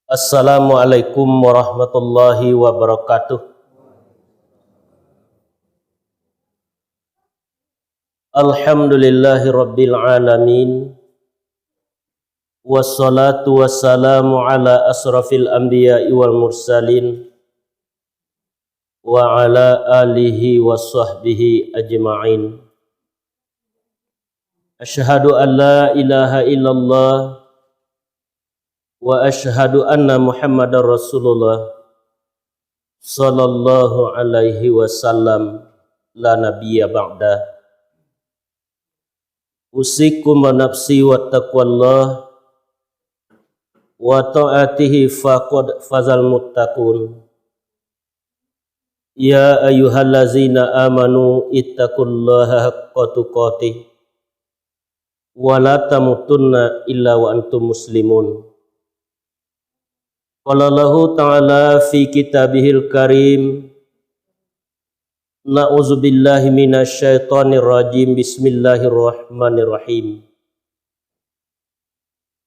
Assalamualaikum warahmatullahi wabarakatuh. Alhamdulillahi rabbil alamin. Wassalatu wassalamu ala asrafil anbiya'i wal mursalin wa ala alihi wa sahbihi ajma'in. Asyhadu an la ilaha illallah wa asyhadu anna Muhammadar Rasulullah sallallahu alaihi wasallam la nabiyya ba'da. Usikum wa nafsi wa taqwallah wa ta'atihi faqad fazal muttaqun. Ya ayyuhallazina amanu ittaqullaha haqqa tuqatih wa la tamutunna illa wa antum muslimun. Qala Allahu ta'ala fi kitabihil karim, na'udzubillahi minasyaitonir rajim, bismillahirrahmanirrahim.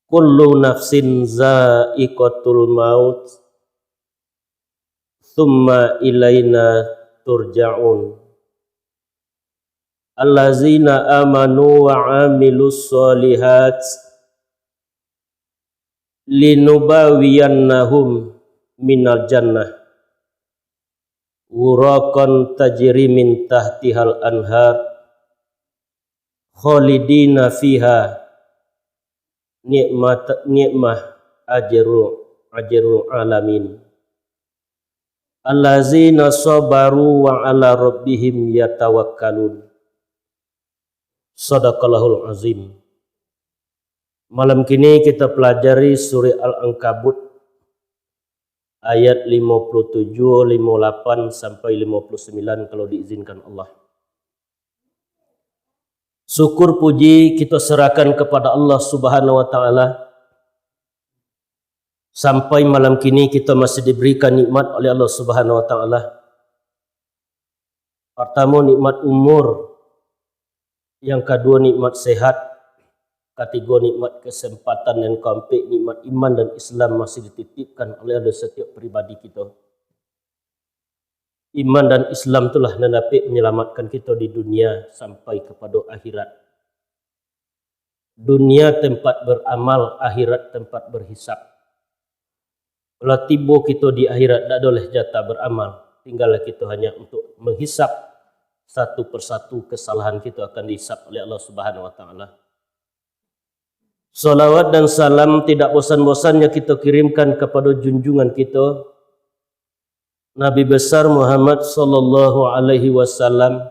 Kullu nafsin za'iqatul maut thumma ilaina turja'un. Allazina amanu wa amilus solihat linubawiyannahum minal jannah wuraqan tajri min tahtihal anhar khalidina fiha ni'mah ajrul alamin. Allazina sabaru wa ala rabbihim yatawakkalun. Sadaqallahul azim. Malam kini kita pelajari surah Al-Ankabut ayat 57, 58 sampai 59 kalau diizinkan Allah. Syukur puji kita serahkan kepada Allah Subhanahu wa taala. Sampai malam kini kita masih diberikan nikmat oleh Allah Subhanahu wa taala. Pertama nikmat umur, yang kedua nikmat sehat, ketiga nikmat kesempatan, dan keempat nikmat iman dan Islam masih dititipkan oleh setiap pribadi kita. Iman dan Islam itulah yang dapat menyelamatkan kita di dunia sampai kepada akhirat. Dunia tempat beramal, akhirat tempat berhisap. Kalau tiba kita di akhirat, tak boleh jatah beramal. Tinggallah kita hanya untuk menghisap satu persatu kesalahan kita akan dihisap oleh Allah Subhanahu wa taala. Salawat dan salam tidak bosan-bosannya kita kirimkan kepada junjungan kita Nabi besar Muhammad sallallahu alaihi wasallam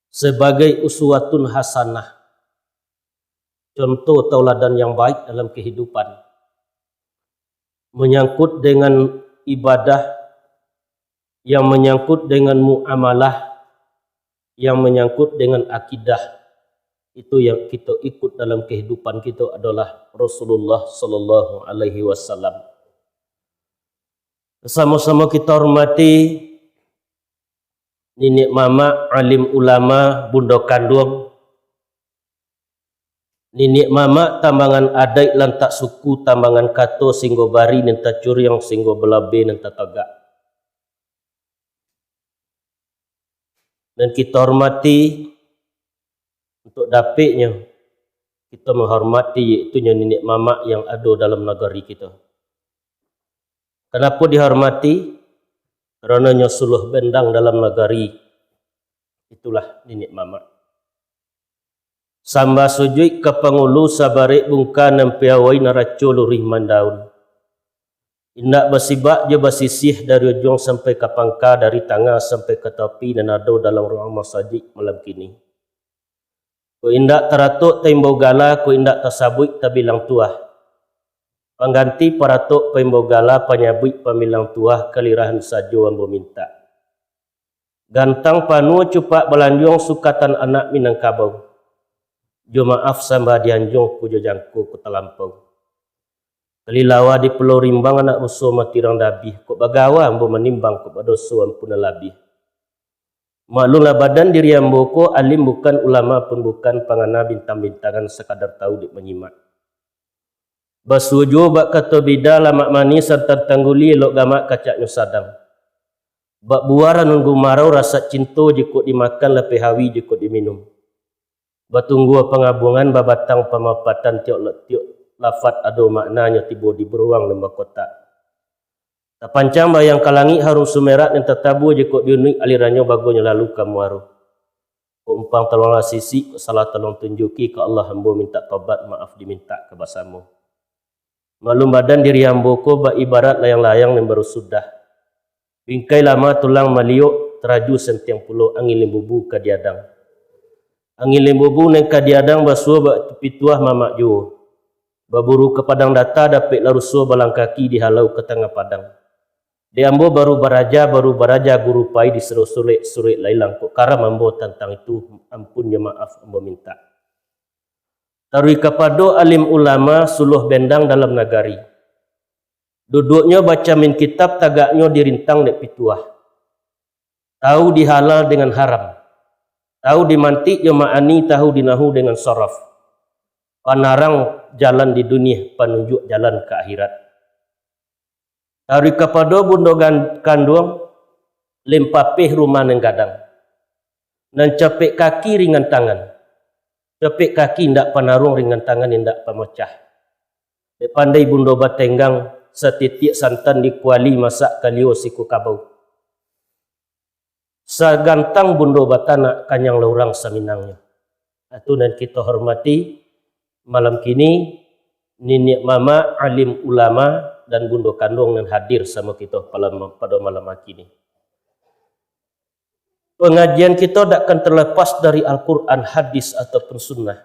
sebagai uswatun hasanah, contoh tauladan yang baik dalam kehidupan, menyangkut dengan ibadah, yang menyangkut dengan muamalah, yang menyangkut dengan akidah. Itu yang kita ikut dalam kehidupan kita adalah Rasulullah sallallahu alaihi wasallam. Sama-sama kita hormati nenek mama, alim ulama, bunda kandung, nenek mama tambangan adai lantak suku, tambangan kato singgo bari nenta curiang singgo belabe nenta tagak. Dan kita hormati untuk dapatnya kita menghormati iaitu nenek mama yang ada dalam negeri kita. Kenapa dihormati? Karenanya suluh bendang dalam negeri itulah nenek mama. Samba sujud ke pengulu sabarik bungka nempiawai naraco lurih mandaun. Indak basibak je basisih dari ujung sampai ke pangka, dari tangga sampai ke topi dan ada dalam ruang masjid malam kini. Ku indak teratuk tembau gala, ku indak tersabut tabilang tuah. Pengganti paratuk tembau gala, penyabut pemilang tuah, kelirahan sajo ambo minta. Gantang panu cupak belanjung sukatan anak Minangkabau. Jo maaf samba dianjung ku jojangku ku terlampau. Kelilawa di Pulau Rimbang anak rusuh matirang dabih, kok bagawa ambo menimbang kok badoso ampuna labih. Maklumlah badan diri ambo ko alim bukan, ulama pun bukan, pangana bintang-bintangan sekadar tahu dik menyimak. Basuju bak kata bida lamak manis serta tangguli elok gamak kacak nyusadang. Bak buara nunggu marau rasa cinta jikut dimakan lebih hawi jikut diminum. Batunggu pengabungan babatang pemapatan tiok lafat ado maknanya tiba di beruang lembah kota. Tapancang bayang kalangi harum sumerat dan tetabu jikut diunik alirannya bagonya lalu kamu haru. Ko umpang tolonglah sisi, ko salah tolong tunjuki ke Allah hamba minta tobat maaf diminta ke basamu. Malum badan diri hamba ko ba ibarat layang-layang yang baru sudah. Bingkai lama tulang maliuk teraju sentiang puluh angin lembubu kadiadang. Angin lembubu neng kadiadang basuh ba pituah mamak jo. Baburu ke padang data dapik larusuh balang kaki dihalau ke tengah padang. Diambo baru baraja guru pai diseru surik lailang kok karam ambo tentang itu ampunnya maaf ambo minta. Tarui kapado alim ulama suluh bendang dalam nagari. Duduknya baca min kitab tagaknya dirintang dek pituah. Tahu dihalal dengan haram. Tahu dimantik yo ma'ani tahu dinahu dengan saraf. Panarang jalan di dunia penunjuk jalan ke akhirat. Hari kepada bundo kandung limpapih rumah neng gadang. Dan capek kaki ringan tangan. Capek kaki ndak panarung ringan tangan ndak pemecah. Pandai bundo batenggang setitik santan di kuali masak kalio siku kabau. Sagantang bundo batana kanyang laurang saminangnya. Itu dan kita hormati malam kini nenek mama alim ulama dan bundo kandung yang hadir sama kita pada malam ini. Pengajian kita tidak akan terlepas dari Al-Quran, hadis ataupun sunnah.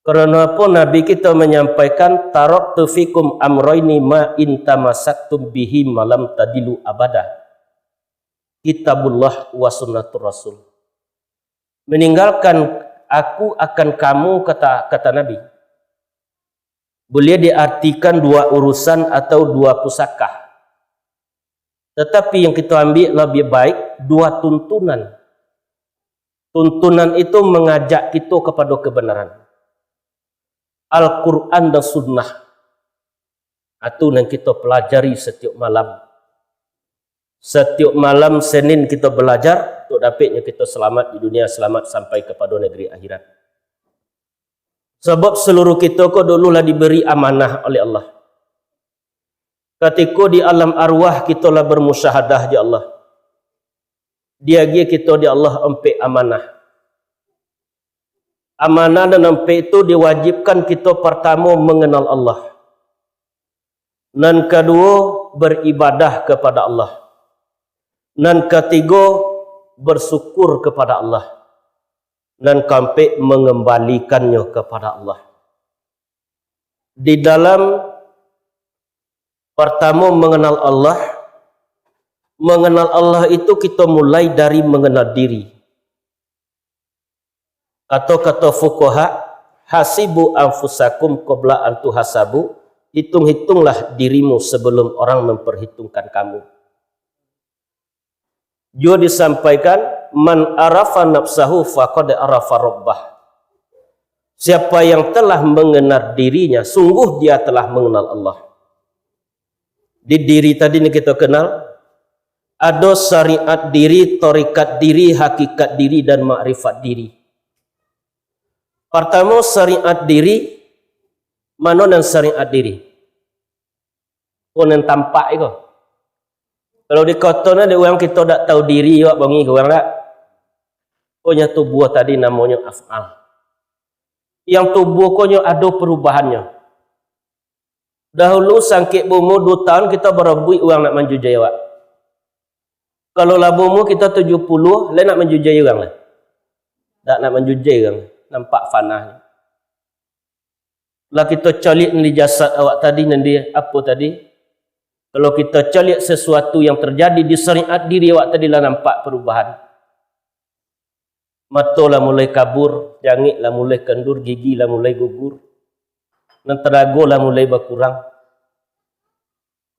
Karena apa Nabi kita menyampaikan taraktu fikum amroini ma intamasaktum bihi malam tadilu abada. Kitabullah wa sunnatur rasul. Meninggalkan aku akan kamu kata Nabi. Boleh diartikan dua urusan atau dua pusaka. Tetapi yang kita ambil lebih baik dua tuntunan. Tuntunan itu mengajak kita kepada kebenaran. Al-Quran dan Sunnah. Itu yang kita pelajari setiap malam. Setiap malam Senin kita belajar untuk dapatnya kita selamat di dunia, selamat sampai kepada negeri akhirat. Sebab seluruh kita kok dululah diberi amanah oleh Allah. Ketika di alam arwah kita lah bermusyahadah di Allah. Dia kita di Allah empik amanah. Amanah dan empik itu diwajibkan kita pertama mengenal Allah. Dan kedua beribadah kepada Allah. Dan ketiga bersyukur kepada Allah. Dan sampai mengembalikannya kepada Allah. Di dalam pertama mengenal Allah itu kita mulai dari mengenal diri. Kata-kata fuqaha, hasibu anfusakum qabla an tuhasabu, hitung-hitunglah dirimu sebelum orang memperhitungkan kamu. Juga disampaikan man arafa nafsahu faqad arafa rabbah. Siapa yang telah mengenal dirinya, sungguh dia telah mengenal Allah. Di diri tadi ini kita kenal ada syariat diri, tarikat diri, hakikat diri dan makrifat diri. Pertama syariat diri, mana dan syariat diri? Pun yang tampak itu. Kalau di kotanya ada orang kita tak tahu diri, awak bangi ke orang tak. Punya tubuh tadi namanya af'al. Yang tubuh konya ada perubahannya. Dahulu sangkit bomo 2 tahun kita berebut orang nak menjujai awak. Kalau lah bomo kita 70, lain nak menjujai orang lah. Tak nak menjujai orang. Nampak fanahnya. Lah kita calik di jasad awak tadi nanti apa tadi? Kalau kita calik sesuatu yang terjadi di syariat diri awak tadi lah nampak perubahan. Mata lah mulai kabur, jangit lah mulai kendur, gigi lah mulai gugur. Dan tenaga lah mulai berkurang.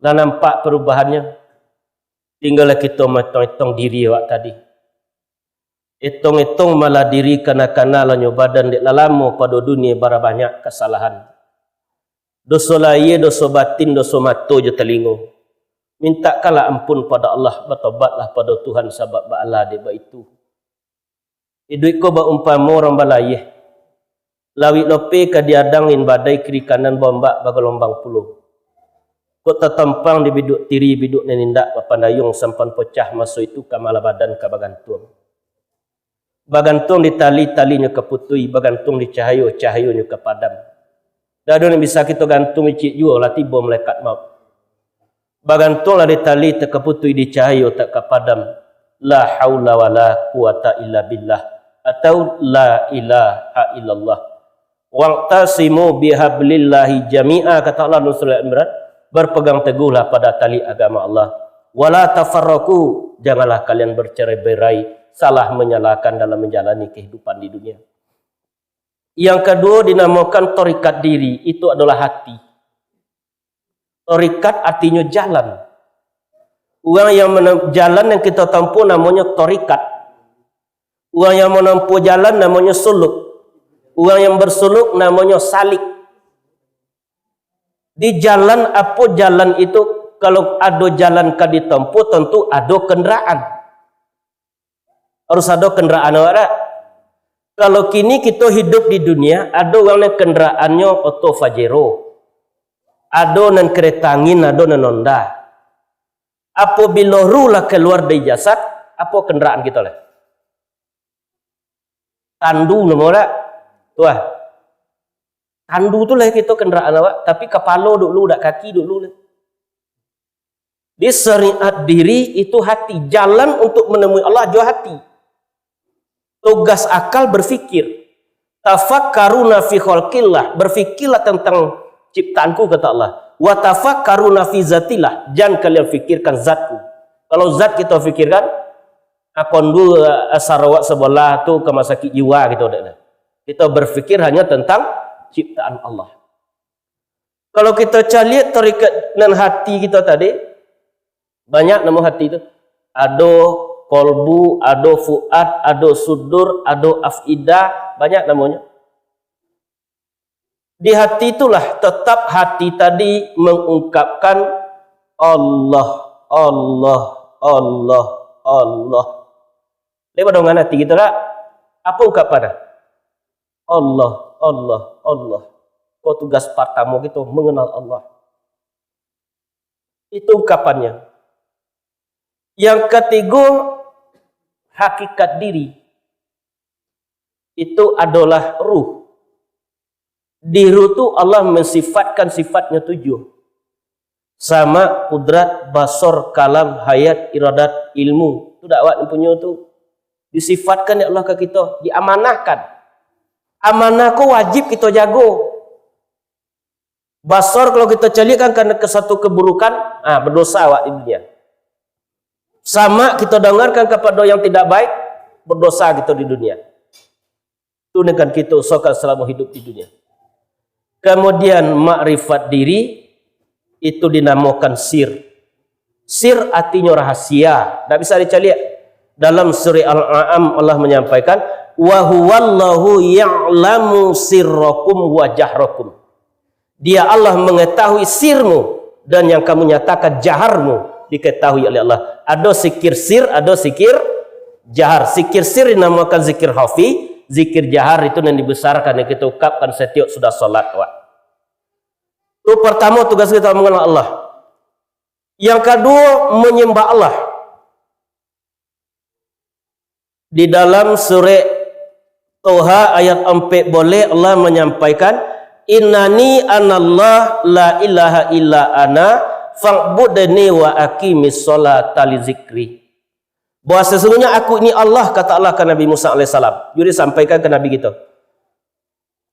Lah nampak perubahannya. Tinggallah kita hitung-hitung diri awak tadi. Hitung-hitung malah diri kena-kena lah badan dek lama pada dunia bara banyak kesalahan. dosa lahir, dosa batin, dosa mata je telinga. Mintakanlah ampun pada Allah, bertobatlah pada Tuhan sebab ba'ala dia itu. Hidup ko baumpama orang balayeh. Lawit lope ka diadang in badai kiri kanan bombak bagalombang puluh. Ko tatampang di biduk tiri biduk nenindak papandayung sampan pecah masuk itu kamala badan ka bagantung. Bagantung di tali-talinya ke putui, bagantung di cahayu-cahayunya ke padam. Dado ni bisa kita gantung cik jua lah tiba melekat maut. Bagantung lah di tali tak keputui di cahayu tak ke padam. La haula wa la quwata illa billah. Atau la ilaha illallah. Waqtasimu bihablillahi jami'a, kata Allah dalam surah Al-Imran, berpegang teguhlah pada tali agama Allah. Wala tafarraqu, janganlah kalian bercerai-berai, salah menyalahkan dalam menjalani kehidupan di dunia. Yang kedua dinamakan torikat diri, itu adalah hati. Torikat artinya jalan. Orang yang jalan yang kita tempuh namanya torikat. Orang yang menempuh jalan namanya suluk. Orang yang bersuluk namanya salik. Di jalan, apa jalan itu? Kalau ada jalan ka ditempuh, tentu ada kenderaan. Harus ada kenderaan awak. Kalau kini kita hidup di dunia, ada orang yang kenderaannya auto Pajero. Ada nan kereta angin, ada nan Honda. Apabila rulah keluar dari jasad, apa kenderaan kita lah? Tandu nama tak? Tuah. Tandu tu lah kita kenderaan awak, tapi kepala dulu, dak kaki dulu lah. Di syariat diri itu hati, jalan untuk menemui Allah jauh hati. Tugas akal berfikir. Tafakkaruna fi khalqillah, berfikirlah tentang ciptaanku, kata Allah. Wa tafakkaruna fi zatillah, jangan kalian fikirkan zatku. Kalau zat kita fikirkan, akondu sarawak sebelah tu ke sakit jiwa gitu. Kita berfikir hanya tentang ciptaan Allah. Kalau kita cari terikat dengan hati kita tadi, banyak nama hati itu. Ada kolbu, ada fuad, ada sudur, ada afidah, banyak namanya. Di hati itulah tetap hati tadi mengungkapkan Allah, Allah, Allah, Allah. Lepas dengan hati kita lah, apa ungkapan? Allah, Allah, Allah. Kau tugas pertama kita mengenal Allah. Itu ungkapannya. Yang ketiga, hakikat diri. Itu adalah ruh. Di ruh itu Allah mensifatkan sifatnya 7. Sama, kudrat, basor, kalam, hayat, iradat, ilmu. Itu dakwah yang punya itu. Disifatkan ya Allah ke kita. Diamanahkan. Amanah ku wajib kita jaga. Basor kalau kita celikan karena ke satu keburukan, berdosa awak di dunia. Sama kita dengarkan kepada yang tidak baik, berdosa kita di dunia. Itu dengan kita usahakan selama hidup di dunia. Kemudian makrifat diri itu dinamakan sir. Sir artinya rahasia, tidak bisa dicari. Dalam surah Al-An'am Allah menyampaikan, wa huwallahu ya'lamu sirrakum wa jahrakum. Dia Allah mengetahui sirmu dan yang kamu nyatakan jaharmu diketahui oleh Allah. Ada zikir sir, ada zikir jahar. Zikir sir dinamakan zikir khafi, zikir jahar itu yang dibesarkan yang kita ucapkan setiap sudah salat. Itu pertama tugas kita mengenal Allah. Yang kedua menyembah Allah. Di dalam surah Toha ayat 4 boleh Allah menyampaikan, innani anallah la ilaha illa ana fa'budni wa aqimis sholata li zikri. Bahwa sesungguhnya aku ini Allah, kata Allah ke Nabi Musa alaihissalam. Jadi sampaikan ke Nabi kita.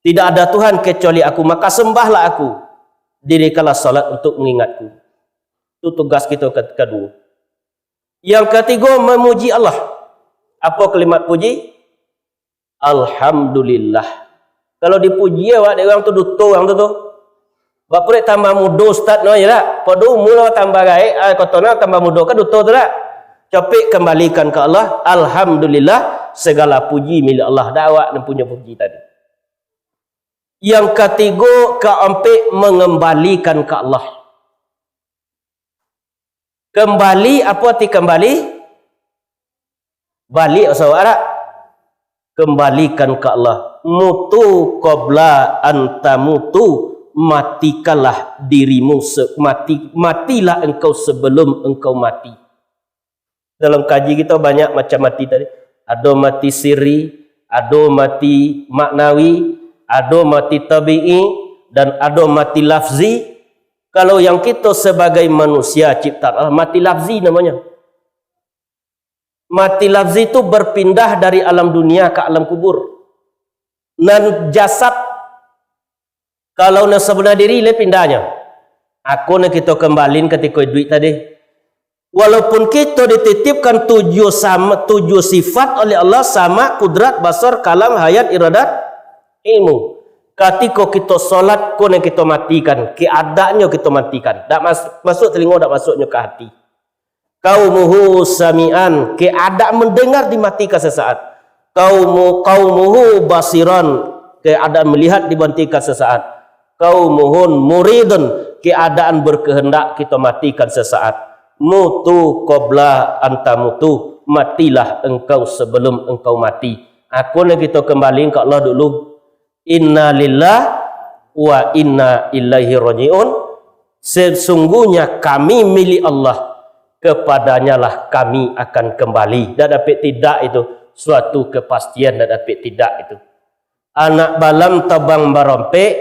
Tidak ada Tuhan kecuali aku, maka sembahlah aku. Dirikanlah salat untuk mengingatku. Itu tugas kita kedua. Yang ketiga memuji Allah. Apa kalimat puji? Alhamdulillah. Kalau dipuji awak dia orang tu duto orang tu. Bapak tambah muda ustaz no ya tak? Padu mula tambah baik, kotona tambah muda kan duto tu tak? Capek kembalikan ke Allah. Alhamdulillah, segala puji milik Allah. Dakwah dan punya puji tadi. Yang ketiga, keempat, mengembalikan ke Allah. Kembali, apa arti kembali? Balik saudara. Kembalikan ke Allah. Mutu qabla anta mutu, matikanlah dirimu, matilah engkau sebelum engkau mati. Dalam kaji kita banyak macam mati tadi. Ada mati sirri, ada mati maknawi, ada mati tabi'i, dan ada mati lafzi. Kalau yang kita sebagai manusia ciptaan Allah, mati lafzi namanya. Mati lafzi itu berpindah dari alam dunia ke alam kubur. Dan jasad, kalau nak sebenar diri, le pindahnya. Aku nak kita kembalin ketika duit tadi. Walaupun kita dititipkan tujuh sifat oleh Allah, sama, kudrat, basar, kalam, hayat, iradat, ilmu. Ketika kita solat, kau nak kita matikan. Keadaannya kita matikan. Tak masuk telinga, tak masuknya ke hati. Qaumuhu sami'an, keadaan mendengar dimatikan sesaat. Qaumuhu basiran, keadaan melihat dimatikan sesaat. Qaumuhun muridun, keadaan berkehendak kita matikan sesaat. Mutu qabla anta mutu, matilah engkau sebelum engkau mati. Aku nak kita kembali ke Allah dulu. Inna lillah wa inna ilaihi raji'un. Sesungguhnya kami milik Allah, kepadanya lah kami akan kembali. Dan dapat tidak itu suatu kepastian, dan dapat tidak itu. Anak balam tabang barompek,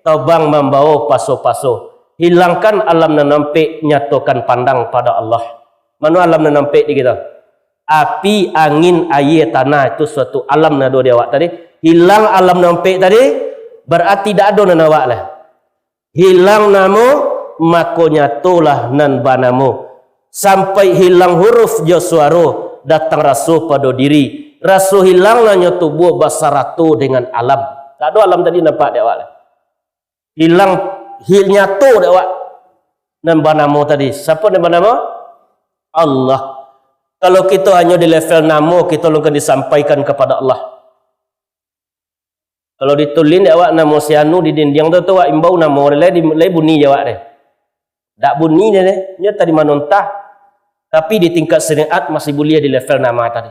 tabang membawa paso-paso. Hilangkan alam nampik, nyatakan pandang pada Allah. Mana alam nampik di kita? Api, angin, air, tanah, itu suatu alam nado dia awak tadi. Hilang alam nampik tadi, berarti tidak ada nanawak lah. Hilang namo, maka nyatolah nan banamu. Sampai hilang huruf jo suara, datang rasuh pada diri. Rasuh hilanglah tubuh basaratu dengan alam. Tak ada alam tadi nampak dia awak. Hilang nyatu dia awak. Nambah nama tadi. Siapa nambah nama? Allah. Kalau kita hanya di level nama, kita akan disampaikan kepada Allah. Kalau ditulin dia awak nama sianu di dinding tu awak imbau nama dia bunyi dia awak dia. Tak bunyi dia tadi manontah. Tapi di tingkat syariat masih boleh di level nama tadi.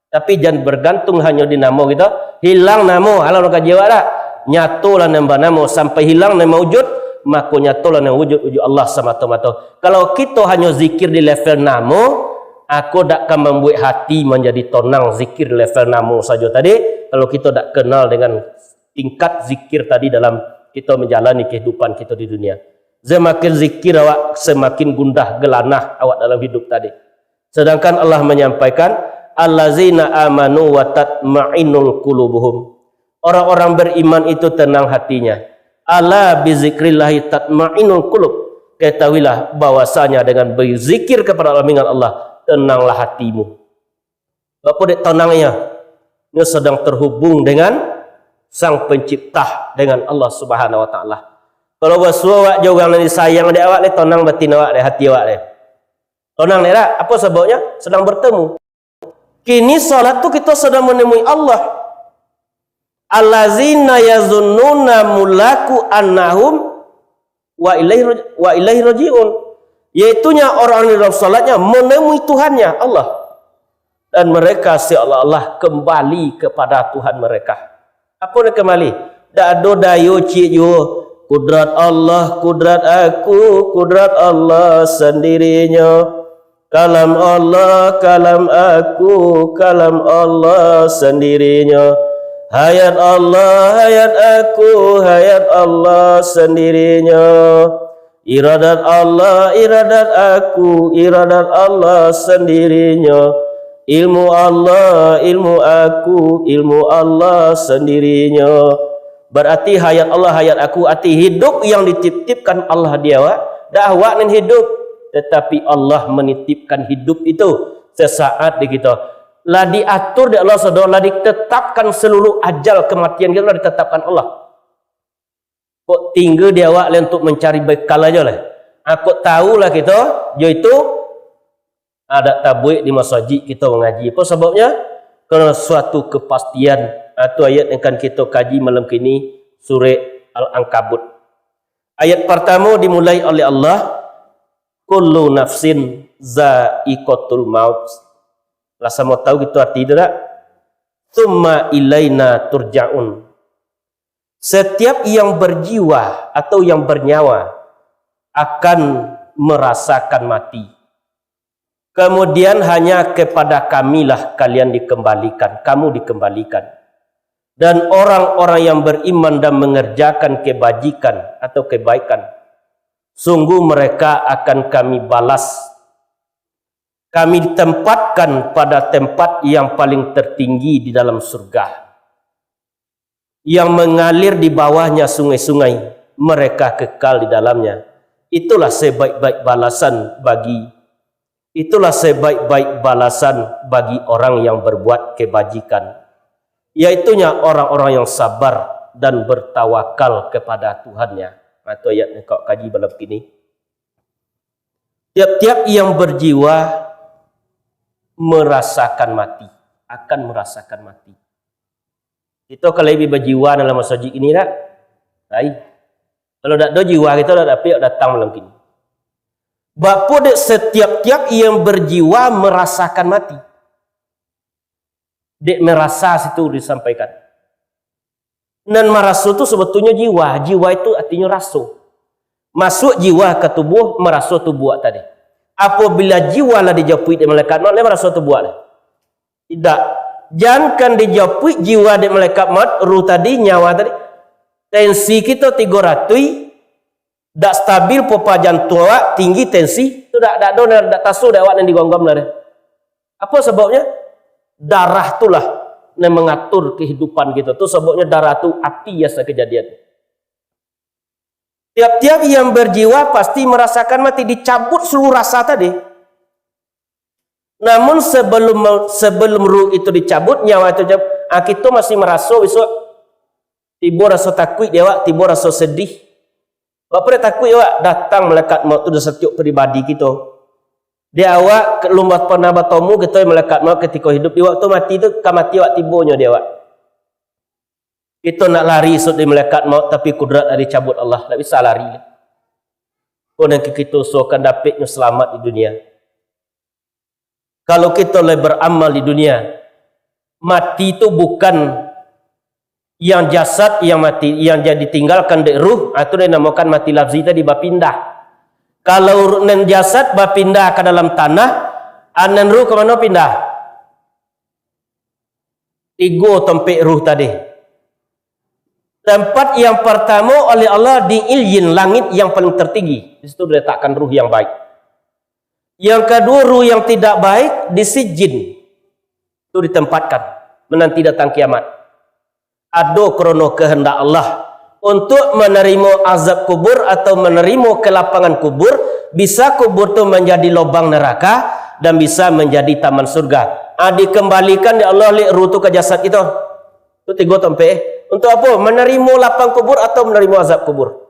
Tapi jangan bergantung hanya di nama kita. Hilang nama, halau nak jawab dah. Nyatulah nambah nama sampai hilang nama wujud, maka nyatulah nama wujud Allah semata-mata. Kalau kita hanya zikir di level nama, aku tak akan membuat hati menjadi tenang zikir level nama saja tadi. Kalau kita tak kenal dengan tingkat zikir tadi dalam kita menjalani kehidupan kita di dunia. Semakin zikir awak, semakin gundah gelanah awak dalam hidup tadi. Sedangkan Allah menyampaikan, allazina amanu wa tatma'innul qulubuhum. Orang-orang beriman itu tenang hatinya. Ala bizikrillahi tatma'innul qulub. Ketahuilah bahwasanya dengan berzikir kepada Allah, tenanglah hatimu. Apa dia tenangnya? Dia sedang terhubung dengan Sang Pencipta, dengan Allah Subhanahu wa taala. Kalau bersuara juga orang yang sayang dia awak, dia tenang batin awak, dia hati awak dia. Tenang dia tak? Apa sebabnya? Sedang bertemu. Kini salat tu kita sedang menemui Allah. Allazina yazunnuna mulaku annahum wa ilaihi raji'un. Yaitunya orang yang dalam salatnya menemui Tuhannya Allah. Dan mereka seolah-olah kembali kepada Tuhan mereka. Apa nak kembali? Tak ada dayo cik yo. Kudrat Allah, kudrat aku, kudrat Allah sendirinya. Kalam Allah, kalam aku, kalam Allah sendirinya. Hayat Allah, hayat aku, hayat Allah sendirinya. Iradat Allah, iradat aku, iradat Allah sendirinya. Ilmu Allah, ilmu aku, ilmu Allah sendirinya. Berarti hayat Allah, hayat aku, arti hidup yang dititipkan Allah dia awak. Dah awak nan hidup, tetapi Allah menitipkan hidup itu sesaat di kita. Lah diatur di Allah Subhanahu, lah ditetapkan seluruh ajal kematian kita, lah ditetapkan Allah. Kok tinggal dia awak untuk mencari bekal aja lah. Aku tahulah kita, jo itu ada tabuik di masjid kita mengaji. Apa sebabnya? Kerana suatu kepastian. Itu ayat yang akan kita kaji malam kini. surah Al-Ankabut. Ayat pertama dimulai oleh Allah, kullu nafsin za'iqatul maut. Rasa mau tahu gitu arti itu tak? Tsumma ilaina turja'un. Setiap yang berjiwa atau yang bernyawa akan merasakan mati. Kemudian hanya kepada kamilah kalian dikembalikan, kamu dikembalikan. Dan orang-orang yang beriman dan mengerjakan kebajikan atau kebaikan, sungguh mereka akan kami balas. Kami tempatkan pada tempat yang paling tertinggi di dalam surga, yang mengalir di bawahnya sungai-sungai, mereka kekal di dalamnya. Itulah sebaik-baik balasan bagi orang yang berbuat kebajikan, yaitunya orang-orang yang sabar dan bertawakal kepada Tuhannya. Atau ayat yang kau kaji malam ini. Tiap-tiap yang berjiwa merasakan mati, akan merasakan mati. Itu kalau lebih berjiwa dalam masjid ini tak? Baik. Kalau tak ada jiwa kita tak dapat datang malam ini. Bapa dek setiap-tiap yang berjiwa merasakan mati. Dek merasa situ disampaikan. Dan merasa itu sebetulnya jiwa. Jiwa itu artinya rasa. Masuk jiwa ke tubuh, merasa tubuh tadi. Apabila jiwa lah dijapui di malaikat maut, dia merasa tubuh tadi. Tidak. Jangan dijapui jiwa di malaikat maut, ruh tadi, nyawa tadi. Tensi kita 300, tak stabil popa jantung awak, tinggi tensi, itu tak tasu dak awak yang digonggam lah. Apa sebabnya? Darah itulah yang mengatur kehidupan kita. Itu sebabnya darah itu api biasa kejadian. Tiap-tiap yang berjiwa pasti merasakan mati, dicabut seluruh rasa tadi. Namun sebelum ruh itu dicabut, nyawa itu dicabut, kita masih merasa besok tiba rasa takut dia awak, tiba rasa sedih. Apa dia takut awak? Datang malaikat maut itu setiap pribadi kita. Dia awak lumbat pernah bertemu kita malaikat maut ketika hidup, di waktu mati itu mati awak tibonya dia awak. Kita nak lari esok dari malaikat maut, tapi kudrat dari cabut Allah, tak bisa lari. Kemudian kita akan dapatnya selamat di dunia. Kalau kita lebih beramal di dunia, mati itu bukan yang jasad yang mati, yang jadi tinggalkan dari ruh, itu dinamakan mati lafzi tadi berpindah. Kalau nen jasad berpindah ke dalam tanah, anan ruh ke mana pindah? 3 tempat ruh tadi. Tempat yang pertama oleh Allah di ilyin, langit yang paling tertinggi. Di situ diletakkan ruh yang baik. Yang kedua, ruh yang tidak baik di sijin. Itu ditempatkan menanti datang kiamat. Ada krono kehendak Allah untuk menerima azab kubur atau menerima kelapangan kubur. Bisa kubur itu menjadi lubang neraka dan bisa menjadi taman surga. Dikembalikan ya Allah lihat ruh itu ke jasad kita. Itu 3 tempat. Untuk apa? Menerima lapang kubur atau menerima azab kubur.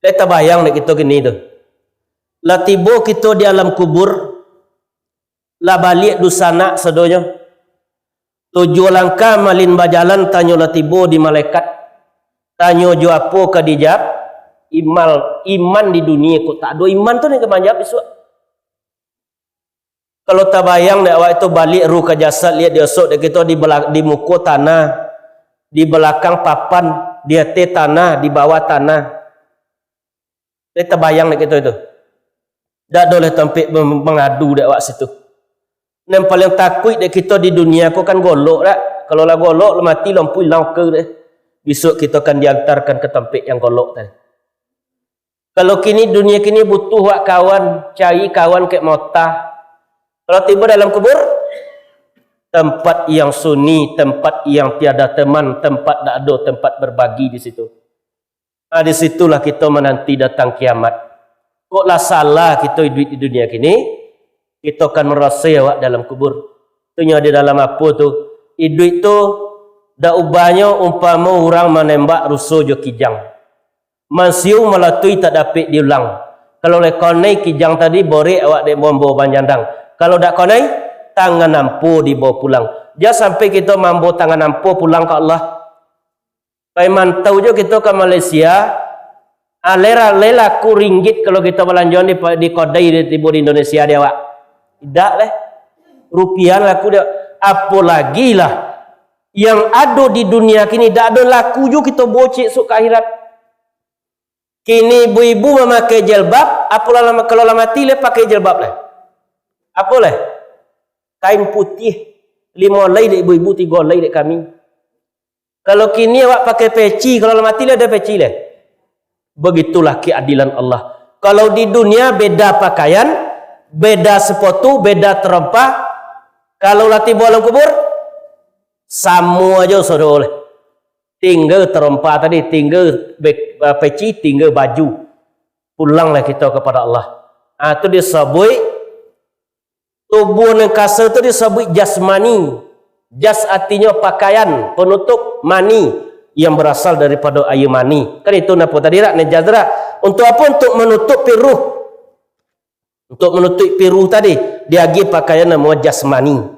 Kita bayang kita gini tu. Lah tiba kita di alam kubur, lah balik dusana sedonya. 7 langkah malin bajalan, tanya lah tiba di malaikat. Tanya jo apa ke dijab? Iman di dunia kok tak ada iman tu ni ke manjab esok. Kalau tak bayang dak awak itu balik ruh ke jasad, lihat dia esok kita di muka tanah, di belakang papan, di atas tanah, di bawah tanah. Kita bayang dak kita itu. Tak boleh tempat mengadu dak awak situ. Yang paling takut dak kita di dunia ko kan golok dak. Kalau lah golok mati lampu hilang ke dak. Besok kita akan diantarkan ke tempat yang golok tadi. Kalau kini dunia kini butuh wak kawan, cari kawan kayak mota. Kalau tiba dalam kubur, tempat yang sunyi, tempat yang tiada teman, tempat tak ada tempat berbagi di situ. Di situlah kita menanti datang kiamat. Koklah salah kita hidup di dunia kini, kita akan merasa wak dalam kubur. Itunya di dalam apa tu? Hidup itu dak ubahnya umpama orang menembak rusuh jo kijang. Mansiu melatui tak dapat diulang. Kalau le konai kijang tadi borek awak dek mambo banjandang. Kalau dak konai tangan nampu dibawa pulang. Dia sampai kita mambo tangan nampu pulang ke Allah. Pai mantau je kita ke Malaysia, lela ku ringgit kalau kita belanjaan di kodai di Indonesia dia awak. Tidak lah. Rupiah laku dia. Apalagi lah yang ada di dunia kini tak ada laku juga kita bocek sok ke akhirat. Kini ibu-ibu memakai jilbab, apalah kalau lama mati le pakai jilbab lah. Apa lah? Kain putih 5 lei dek ibu-ibu, 3 lei dek kami. Kalau kini awak pakai peci, kalau lama mati le ada peci le. Begitulah keadilan Allah. Kalau di dunia beda pakaian, beda sepatu, beda terempah. Kalau latih bola kubur, sama aja saudara. Tinggal terempah tadi, tinggal peci, tinggal baju. Pulanglah kita kepada Allah. Itu disebut tubuh yang kasar itu disebut jasmani. Jas artinya pakaian, penutup mani yang berasal daripada air mani. Kan itu napa tadi rak najazra. Untuk apa? Untuk menutup piruh. Untuk menutup piruh tadi, dia lagi pakaian namanya jasmani.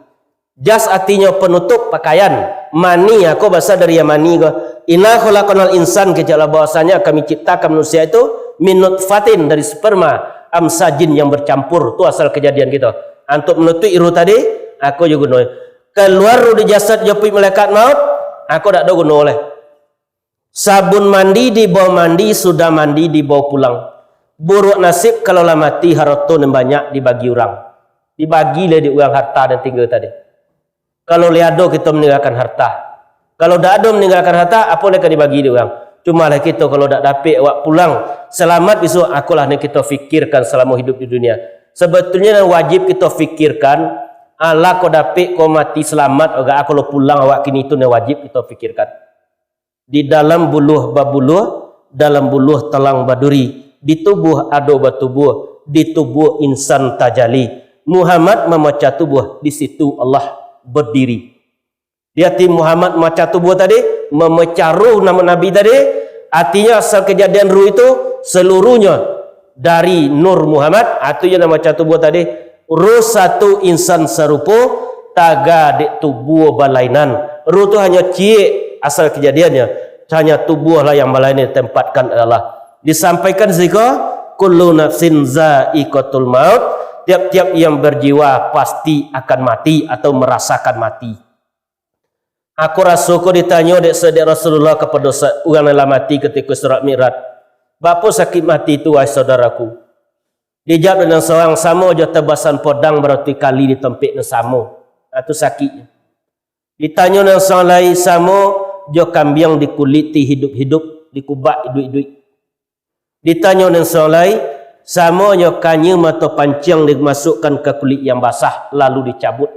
Jas artinya penutup pakaian. Mani aku bahasa dari mani ko. Inna khalaqnal insan kejala bahasanya kami ciptakan manusia itu min nutfatin dari sperma amsajin yang bercampur. Itu asal kejadian kita. Untuk menutup iru tadi aku juga guna. Keluar di jasad jepit malaikat maut aku tak ada guna oleh. Sabun mandi dibawa mandi, sudah mandi dibawa pulang. Buruk nasib kalau lah mati harta yang banyak dibagi orang. Dibagi lah di orang harta dan tinggal tadi. Kalau liado kita meninggalkan harta. Kalau tak ada meninggalkan harta, apa yang akan dibagi dia orang? Cuma lah kita kalau tak dapat awak pulang selamat besok, akulah yang kita fikirkan selama hidup di dunia. Sebetulnya yang wajib kita fikirkan, Allah kau dapat kau mati selamat, agak aku lo pulang awak kini itu yang wajib kita fikirkan. Di dalam buluh babuluh, dalam buluh telang baduri, di tubuh ado batubuh, di tubuh insan tajali. Muhammad memecah tubuh, di situ Allah berdiri. Dia tim Muhammad memecah tubuh tadi, memecah ruh nama Nabi tadi, artinya asal kejadian ruh itu seluruhnya dari Nur Muhammad. Artinya nama memecah tubuh tadi, ruh satu insan serupa, taga dek tubuh balainan. Ruh itu hanya cie asal kejadiannya, hanya tubuh lah yang balainan ditempatkan Allah. Disampaikan zikr, kullu nafsin za'iqatul maut. Tiap-tiap yang berjiwa pasti akan mati atau merasakan mati. Aku rasa kau ditanya oleh Rasulullah kepada orang yang mati ketika surat Mi'raj. Bapa sakit mati itu wahai saudaraku? Dijawab dengan seorang sama je tebasan podang berarti kali di tempat yang sama. Itu sakitnya. Ditanya dengan seorang lain sama je kambing dikuliti hidup-hidup, dikubak hidup-hidup. Ditanya dengan seorang lain sama nya kanya atau pancing dimasukkan ke kulit yang basah lalu dicabut.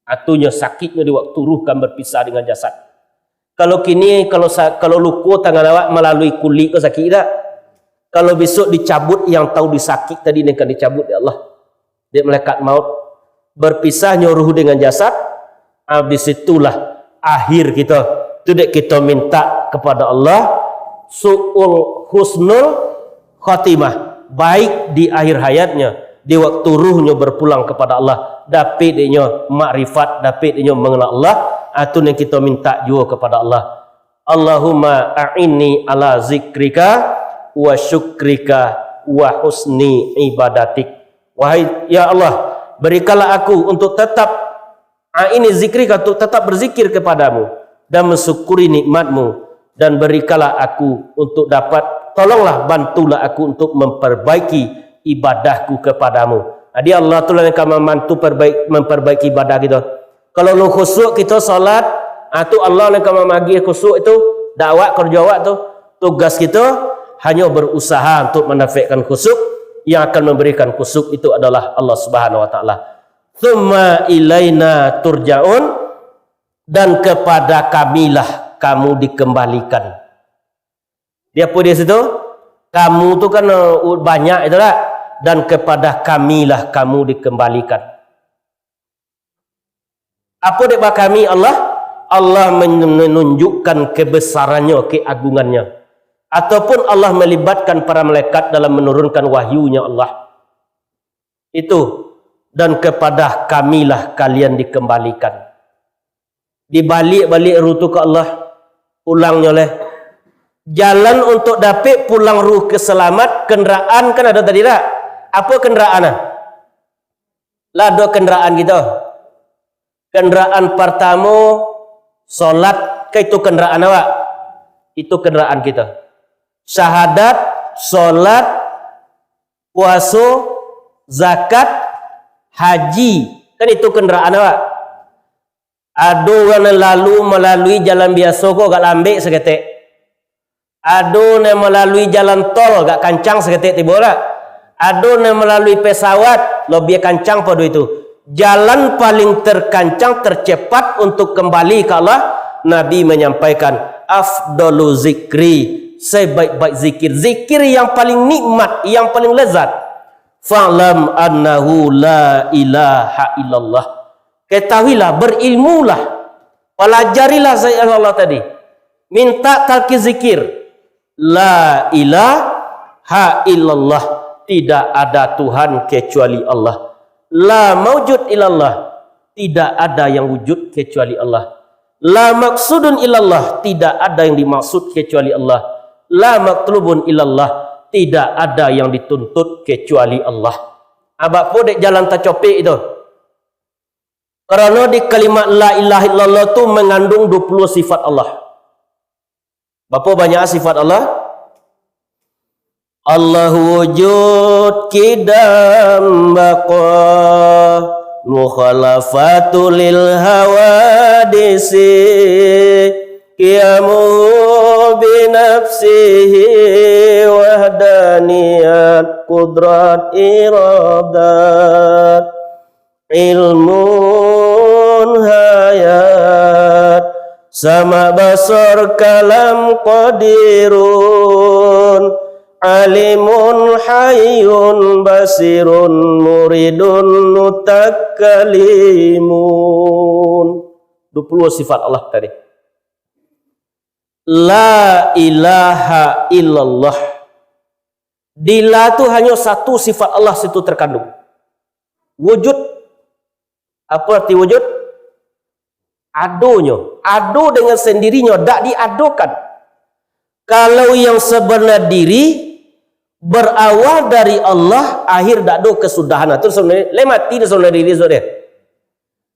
Atunya sakitnya di waktu ruh kan berpisah dengan jasad. Kalau kini kalau luka tangan awak melalui kulit ke sakit tak? Kalau besok dicabut yang tahu disakit tadi ni kan dicabut ya Allah. Dia malaikat maut berpisahnya ruh dengan jasad. Di situlah akhir kita. Itu dek kita minta kepada Allah su'ul husnul khatimah. Baik di akhir hayatnya, di waktu ruhnya berpulang kepada Allah, dapat dia makrifat, dapat dia mengenal Allah. Itu yang kita minta juga kepada Allah. Allahumma a'inni ala zikrika wa syukrika wa husni ibadatik. Wahai ya Allah, berikanlah aku untuk tetap a'inni zikrika, untuk tetap berzikir kepadamu dan mensyukuri nikmatmu, dan berikanlah aku untuk dapat, tolonglah bantulah aku untuk memperbaiki ibadahku kepadamu. Jadi Allah tu yang akan memperbaiki ibadah kita. Kalau lu khusyuk kita salat, itu Allah yang akan membagi khusyuk itu. Dakwah kerja awak tu, tugas kita hanya berusaha untuk menafikan khusyuk. Yang akan memberikan khusyuk itu adalah Allah Subhanahu Wa Taala. Tsumma ilaina turja'un, dan kepada kamilah kamu dikembalikan. Dia apa dia situ? Kamu tu kan banyak itulah, dan kepada kamilah kamu dikembalikan. Apa dia kami? Allah menunjukkan kebesarannya, keagungannya. Ataupun Allah melibatkan para malaikat dalam menurunkan wahyunya Allah. Itu, dan kepada kamilah kalian dikembalikan. Dibalik-balik rutu ke Allah. Pulangnya oleh jalan untuk dapat pulang ruh ke selamat. Kenderaan kan ada tadi tak? Apa kenderaan? Lado kenderaan gitu. Kenderaan pertama solat, ke itu kenderaan awak. Itu kenderaan kita. Syahadat, solat, puasa, zakat, haji, kan itu kenderaan awak. Ada orang lalu melalui jalan biasa kok gak lambek seketik. Ada yang melalui jalan tol gak kancang seketik tiba tak. Ada yang melalui pesawat lebih kancang pada itu. Jalan paling terkancang tercepat untuk kembali ke Allah, Nabi menyampaikan afdalu zikri, sebaik-baik zikir, zikir yang paling nikmat, yang paling lezat. Fa'lam annahu la ilaha illallah. Ketahuilah, berilmulah, pelajarilah saya Allah tadi. Minta talqin zikir. La ilaha illallah. Tidak ada Tuhan kecuali Allah. La maujud illallah. Tidak ada yang wujud kecuali Allah. La maksudun illallah. Tidak ada yang dimaksud kecuali Allah. La matlubun illallah. Tidak ada yang dituntut kecuali Allah. Abak pun dek jalan tercopik itu. Kerana di kalimat la ilaha illallah itu mengandung 20 sifat Allah. Berapa banyak sifat Allah? Allah wujud kidam baqa mukhalafatu lil hawadisi qiyamu binafsihi wahdaniyat qudrat iradat ilmun hayat sama basar kalam qadirun alimun hayyun basirun muridun mutakalimun. 20 sifat Allah tadi. La ilaha illallah. Di la itu hanya satu sifat Allah situ terkandung. Wujud. Apa arti wujud? Adonya. Ado dengan sendirinya. Tak diadokan. Kalau yang sebenar diri berawal dari Allah, akhir tak ada kesudahan. Terus lemati dia sebenar diri dia.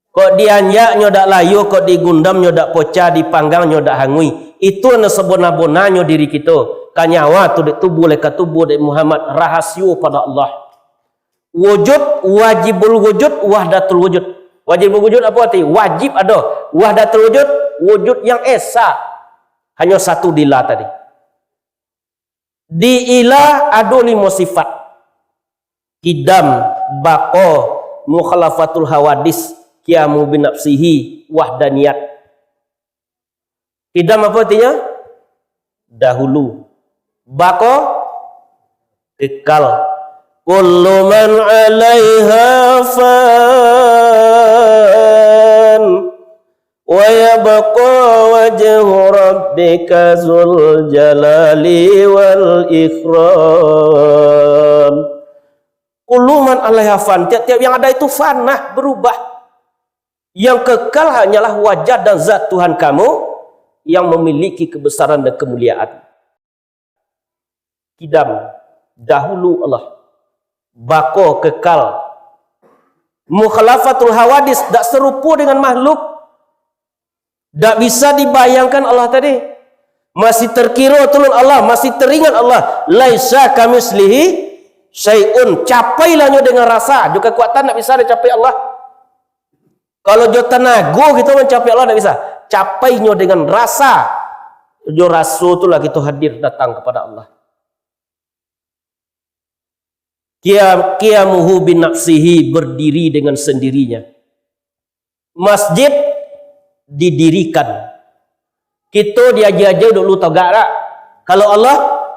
Kok dianjak nyodak layu, kok digundam nyodak pocah, dipanggang nyodak hangui. Itu yang sebenar-benarnya diri kita. Kanyawa tu dek tubuh leka tubuh dek Muhammad rahasio pada Allah. Wujud, wajibul wujud, wahdatul wujud. Wajibul wujud apa arti? Wajib ada. Wahdatul wujud, wujud yang esa. Hanya satu dila tadi. Di ilah ada 5 sifat. Kidam, baqo, mukhalafatul hawadis, qiyamu binafsihi, wahdaniyat. Kidam apa artinya? Dahulu. Baqo, kekal. Kullu man 'alaiha fan wa yabqa wajhu rabbika dzul jalali wal ikram. Kullu man 'alaiha fan, tiap-tiap yang ada itu fanah, berubah. Yang kekal hanyalah wajah dan zat Tuhan kamu yang memiliki kebesaran dan kemuliaan. Kidam, dahulu Allah. Baqo, kekal. Mukhalafatul hawadis, tak serupa dengan makhluk. Tak bisa dibayangkan Allah tadi. Masih terkira tulun Allah, masih teringat Allah. Laisa kamislihi syai'un. Capailahnya dengan rasa. Juga kekuatan tak bisa dicapai Allah. Kalau jo tenaga kita mencapai Allah tak bisa. Capainya dengan rasa. Jo rasa itulah kita hadir datang kepada Allah. Qiyamuhu bin nafsihi, berdiri dengan sendirinya. Masjid didirikan. Kita diajar-ajar dulu tagak tak? Kalau Allah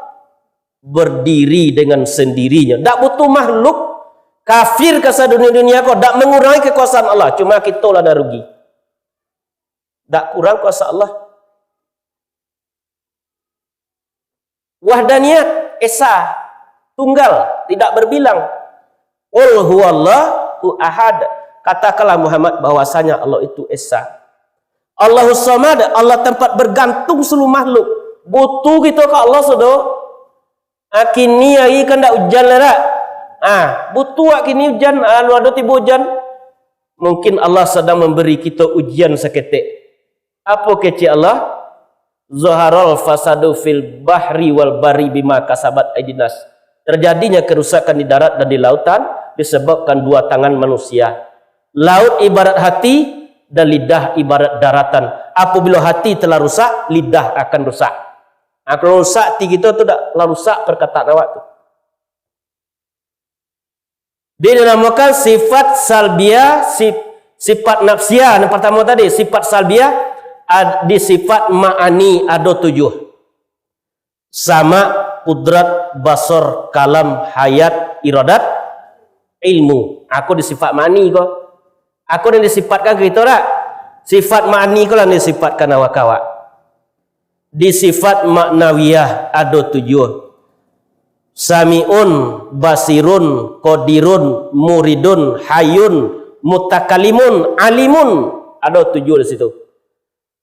berdiri dengan sendirinya. Tak butuh makhluk. Kafir ke dunia kau. Tak mengurangi kekuasaan Allah. Cuma kita lah dah rugi. Tak kurang kuasa Allah. Wahdaniyat, esa. Tunggal, tidak berbilang. Qul huwallahu ahad. Katakanlah Muhammad bahwasanya Allah itu esa. Allahus Samad, Allah tempat bergantung seluruh makhluk. Butuh kita ke Allah sudah. Kini hari kan tak hujan lah tak? Butuh kini hujan, lu ada tiba hujan. Mungkin Allah sedang memberi kita ujian seketik. Apa kecil Allah? Zaharal fasadu fil bahri wal bari bima kasabat aidinas. Terjadinya kerusakan di darat dan di lautan disebabkan dua tangan manusia. Laut ibarat hati dan lidah ibarat daratan. Apabila hati telah rusak, lidah akan rusak. Kalau rusak hati kita tu dah rusak perkataan awak tu. Dia dinamakan sifat salbiah, sifat nafsiyah. Yang pertama tadi sifat salbiah, di sifat ma'ani ada 7. Sama, kudrat, basar, kalam, hayat, iradat, ilmu. Aku di sifat ma'ani kau. Aku yang disifatkan ke kita tak? Sifat ma'ani kau lah yang disifatkan awak-awak. Di sifat maknawiyah ada 7. Sami'un, basirun, qadirun, muridun, hayun, mutakalimun, alimun. Ada 7 di situ.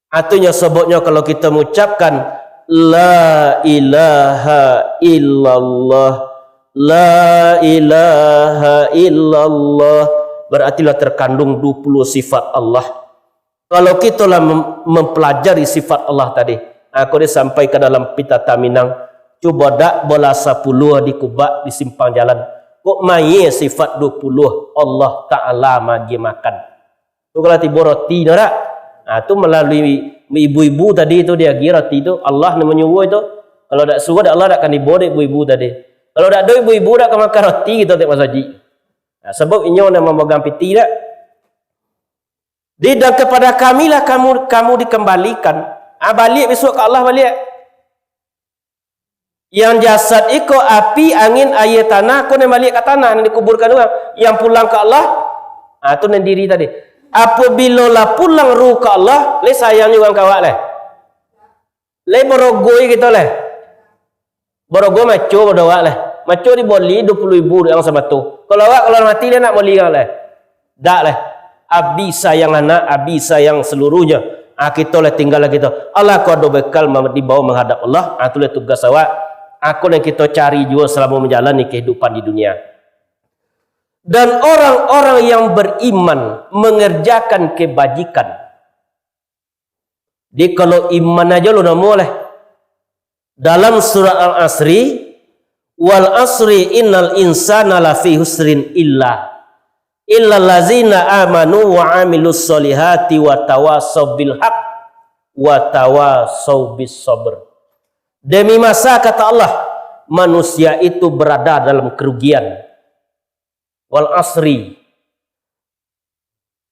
Artinya sebabnya kalau kita mengucapkan la ilaha illallah, la ilaha illallah, berartilah terkandung 20 sifat Allah. Kalau kita lah mempelajari sifat Allah tadi, aku disampaikan dalam Pitata Minang, cuba dak bola 10 di kubak di simpang jalan. Kok maye sifat 20 Allah Ta'ala magi makan. Tu kalau tiba roti tak? Tu melalui ibu-ibu tadi tu dia kira roti tu Allah yang menyuruh itu. Kalau tak suruh Allah tak akan dibawa ibu-ibu tadi. Kalau tak ada ibu-ibu tak akan makan roti kita tak pasal haji. Sebab ini orang memegang piti tak. Dan kepada kamilah kamu dikembalikan. Balik besok ke Allah balik. Yang jasad itu api, angin, air, tanah, kau yang balik ke tanah yang dikuburkan orang. Yang pulang ke Allah, tu yang diri tadi. Apabila lah pulang ruh ke Allah, le sayang orang kawak le. Le borogoi gitu le. Borogo maco berdawak le. Maco diboli 20,000 yang sama tu. Kalau awak kalau mati dia nak boli kan le. Dak le. Abi sayang anak, abi sayang seluruhnya. Kita le tinggal lagi tu. Allah kau ada bekal dibawa menghadap Allah. Tu le tugas awak. Aku yang kita cari juga selama menjalani kehidupan di dunia. Dan orang-orang yang beriman mengerjakan kebajikan. Jadi kalau iman aja lu nama oleh. Dalam surat Al-Asri, wal asri innal insana lafi husrin illa lazina amanu wa amilus solihati wa tawasaw bil haq wa tawasaw bis sabr. Demi masa kata Allah, manusia itu berada dalam kerugian. Wal asri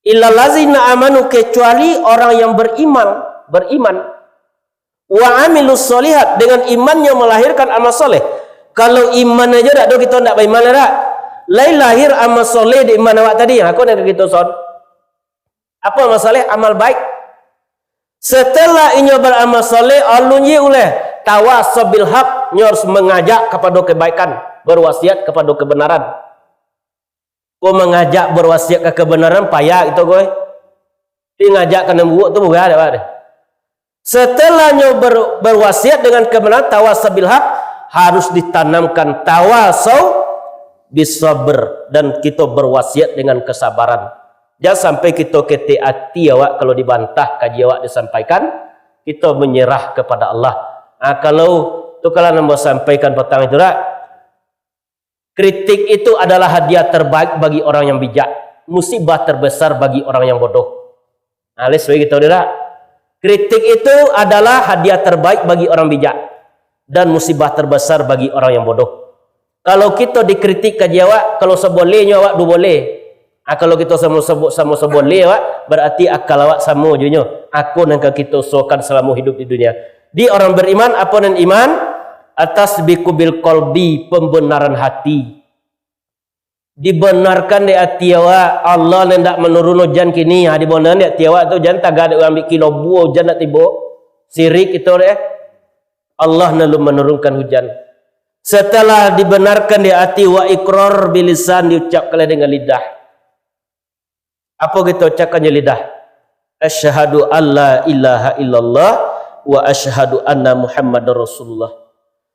illa lazina amanu, kecuali orang yang beriman wa amilus solihat, dengan imannya melahirkan amal soleh. Kalau iman aja tak ada kita tak beriman tak. Lain lahir amal soleh di iman awak tadi. Aku nak kita son. Apa amal soleh? Amal baik. Setelah inya beramal soleh, alunyi oleh tawasaw bil haq, harus mengajak kepada kebaikan, berwasiat kepada kebenaran. Kau mengajak berwasiat ke kebenaran payah itu kau. Dia ngajak kena buat tu bukan ada. Setelahnya berwasiat dengan kebenaran, tawasaw bil haq, harus ditanamkan tawasaw bis sabr, dan kita berwasiat dengan kesabaran. Jangan sampai kita ketik hati awak kalau dibantah kaji awak disampaikan, kita menyerah kepada Allah. Kalau tu kalau nak sampaikan petang itu tak, kritik itu adalah hadiah terbaik bagi orang yang bijak, musibah terbesar bagi orang yang bodoh. Alis bagi kita tak, kritik itu adalah hadiah terbaik bagi orang bijak dan musibah terbesar bagi orang yang bodoh. Kalau kita dikritik kaji awak, kalau sebolehnya awak du boleh. Kalau kita sama seboleh awak, berarti akal awak sama je nya. Aku nak kita usahakan selama hidup di dunia. Di orang beriman, apa nan iman? Atas bikubil qalbi, pembenaran hati. Dibenarkan di hati awak, Allah hendak menurun hujan kini. Dibenarkan di hati awak tu jangan tagad ambil kilo buah hujan nak tiba. Sirik itu Allah lalu menurunkan hujan. Setelah dibenarkan di hati, wa iqrar bilisan, diucapkan dengan lidah. Apa kita ucapkan je lidah? asyhadu alla ilaha illallah wa asyhadu anna Muhammadar Rasulullah.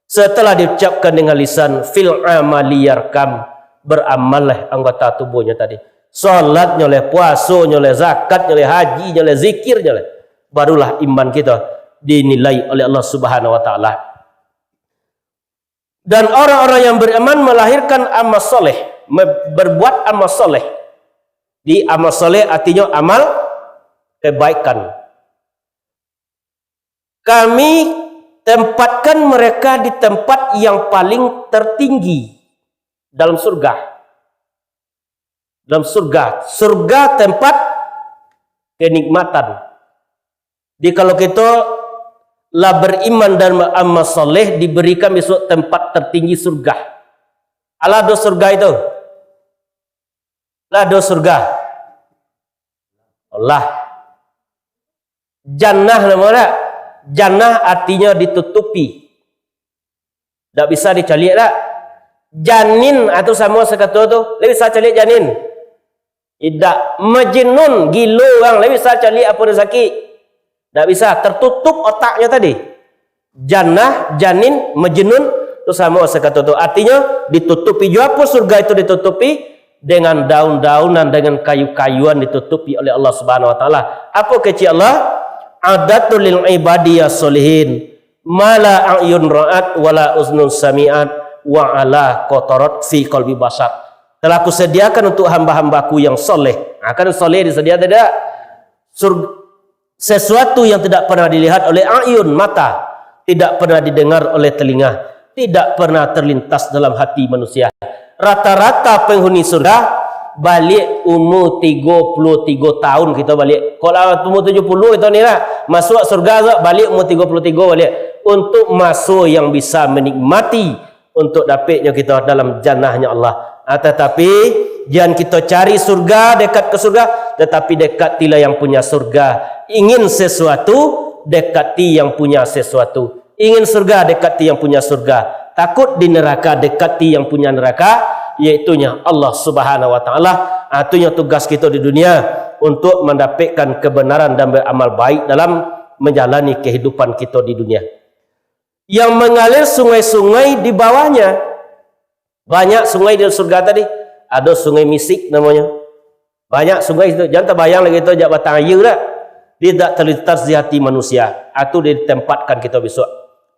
Setelah diucapkan dengan lisan, fil amali yarkam, beramallah anggota tubuhnya tadi. Salatnya oleh, puasanya oleh, zakatnya oleh, hajinya oleh, zikirnya oleh. Barulah iman kita dinilai oleh Allah Subhanahu wa taala. Dan orang-orang yang beriman melahirkan amal soleh, berbuat amal soleh. Di amal soleh artinya amal kebaikan. Kami tempatkan mereka di tempat yang paling tertinggi dalam surga. Dalam surga, surga tempat kenikmatan. Jadi kalau kita lah beriman dan beramal soleh, diberikan besok tempat tertinggi surga. Allah ada surga itu. Lah ada surga. Allah. Jannah namanya. Jannah artinya ditutupi. Tak bisa dicalik tak? Janin atau sama sekata tu, lebih bisa calik janin. Tidak. Majnun, gila orang, lebih bisa calik apa dia sakit. Tak bisa, tertutup otaknya tadi. Jannah, janin, majnun, itu sama sekata tu. Artinya ditutupi. Juga apa surga itu ditutupi? Dengan daun-daunan, dengan kayu-kayuan ditutupi oleh Allah Subhanahu wa taala. Apa kecil Allah? Adatul lil ibadiyas solihin, mala a'yun ra'at wala uznun sami'at wa ala qatarat fi qalbi basar. Telah aku sediakan untuk hamba-hambaku yang soleh. Akan soleh disediakan tidak? Sesuatu yang tidak pernah dilihat oleh ayun mata, tidak pernah didengar oleh telinga, tidak pernah terlintas dalam hati manusia. Rata-rata penghuni surga balik umur 33 tahun kita balik. Kalau umur 70 itu ni lah, masuk surga balik umur 33 balik untuk masuk yang bisa menikmati untuk dapatnya kita dalam jannahnya Allah. Tetapi jangan kita cari surga, dekat ke surga, tetapi dekatilah yang punya surga. Ingin sesuatu, dekati yang punya sesuatu. Ingin surga, dekati yang punya surga. Takut di neraka, dekati yang punya neraka, yaitunya Allah Subhanahu wa taala. Itunya tugas kita di dunia untuk mendapatkan kebenaran dan beramal baik dalam menjalani kehidupan kita di dunia. Yang mengalir sungai-sungai di bawahnya. Banyak sungai di surga tadi. Ada sungai Misik namanya. Banyak sungai itu. Jangan terbayang lagi itu jak batang air dah. Dia tak terlintas di hati manusia. Itu ditempatkan kita besok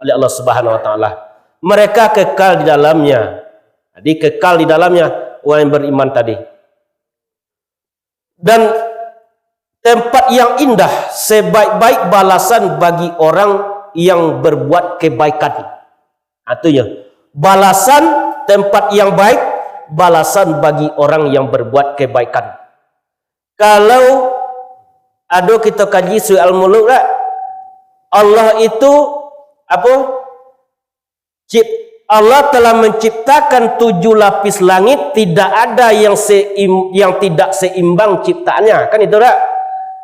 oleh Allah Subhanahu wa taala. Mereka kekal di dalamnya. Jadi kekal di dalamnya orang yang beriman tadi. Dan tempat yang indah, sebaik-baik balasan bagi orang yang berbuat kebaikan. Artinya balasan tempat yang baik, balasan bagi orang yang berbuat kebaikan. Kalau ada kita kaji surah Al-Mulk tak? Allah itu apa? Allah telah menciptakan 7 lapis langit, tidak ada yang tidak seimbang ciptaannya. Kan itu tak?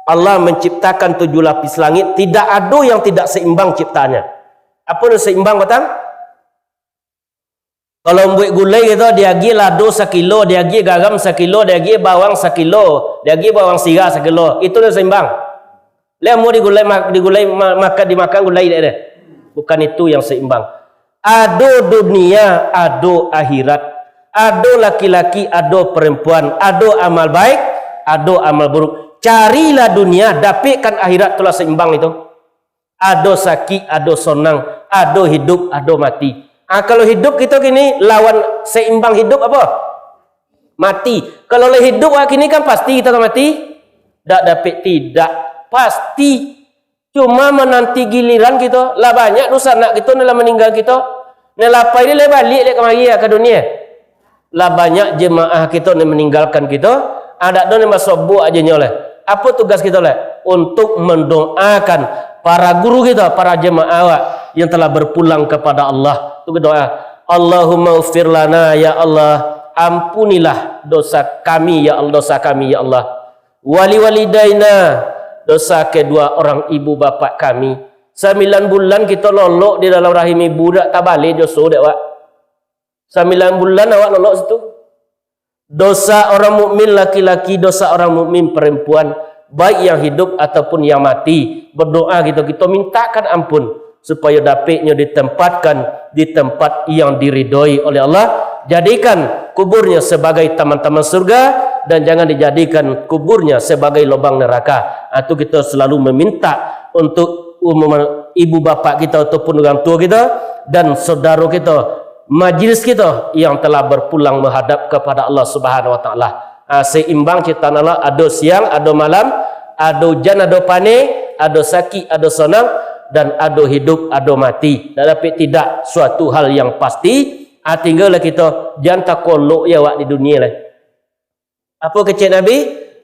Allah menciptakan 7 lapis langit, tidak ada yang tidak seimbang ciptaannya. Apa yang seimbang batang? Kalau buat gulai itu dia gi lado 1 kilo, dia gi garam 1 kilo, dia gi bawang 1 kilo, dia gi bawang sirah 1 kilo. Itu dah seimbang. Lah mau dimakan gulai dia. Bukan itu yang seimbang. Ada dunia, ada akhirat. Ada laki-laki, ada perempuan, ada amal baik, ada amal buruk. Carilah dunia, dapatkan akhirat, telah seimbang itu. Ada sakit, ada senang, ada hidup, ada mati. Kalau hidup kita gini lawan seimbang hidup apa? Mati. Kalau hidup kini kan pasti kita akan mati. Tak dapat, tidak pasti. Cuma menanti giliran kita. Lah banyak dosa nak kita dalam meninggal kita. Nelapai dia balik dia kemari ke dunia. Lah banyak jemaah kita yang meninggalkan kita. Ada don yang masuk buat aja nyoleh. Apa tugas kita lah? Untuk mendoakan para guru kita, para jemaah yang telah berpulang kepada Allah. Itu doa. Allahumma ufir lana ya Allah, ampunilah dosa kami ya Allah, dosa kami ya Allah. Wali walidaina, dosa kedua orang ibu bapa kami. 9 bulan kita lolok di dalam rahim ibu, dak tabalik dosa dak wak. 9 bulan awak lolok situ. Dosa orang mukmin laki-laki, dosa orang mukmin perempuan, baik yang hidup ataupun yang mati. Berdoa kita mintakan ampun supaya dapatnya ditempatkan di tempat yang diridhoi oleh Allah. Jadikan kuburnya sebagai taman-taman surga dan jangan dijadikan kuburnya sebagai lubang neraka. Itu kita selalu meminta untuk ibu bapa kita ataupun orang tua kita dan saudara kita, majlis kita yang telah berpulang menghadap kepada Allah Subhanahu wa taala. Seimbang ciptaan Allah, ada siang, ada malam, ada hujan, ada panen, ada sakit, ada senang, dan ada hidup, ada mati. Tetapi tidak suatu hal yang pasti. Tinggallah kita jangan takolok ya wak di dunia lah. Apa kecil Nabi?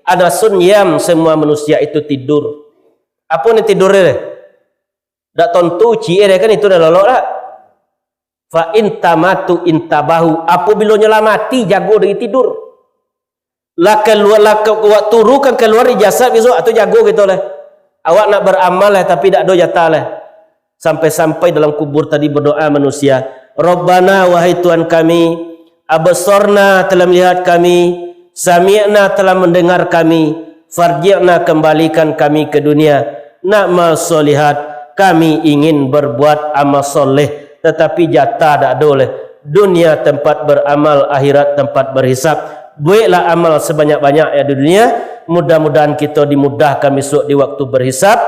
Ada sunyam, semua manusia itu tidur. Apa ni tidur dia? Tak tentu cie dia kan itu dah lolok lah. Fa intamatu intabahu. Apabila nyala mati jago dari tidur. Lah keluar waktu turu kan keluar ijazah besok atau jago gitu lah. Awak nak beramal lah tapi tak ada jatah lah. Sampai-sampai dalam kubur tadi berdoa manusia, Rabbana wahai Tuhan kami, absorna telah melihat kami, sami'na telah mendengar kami, farji'na kembalikan kami ke dunia, na'mal solihat, kami ingin berbuat amal soleh tetapi jatah tak ada oleh. Dunia tempat beramal, akhirat tempat berhisap. Buatlah amal sebanyak-banyak ya di dunia. Mudah-mudahan kita dimudahkan besok di waktu berhisap.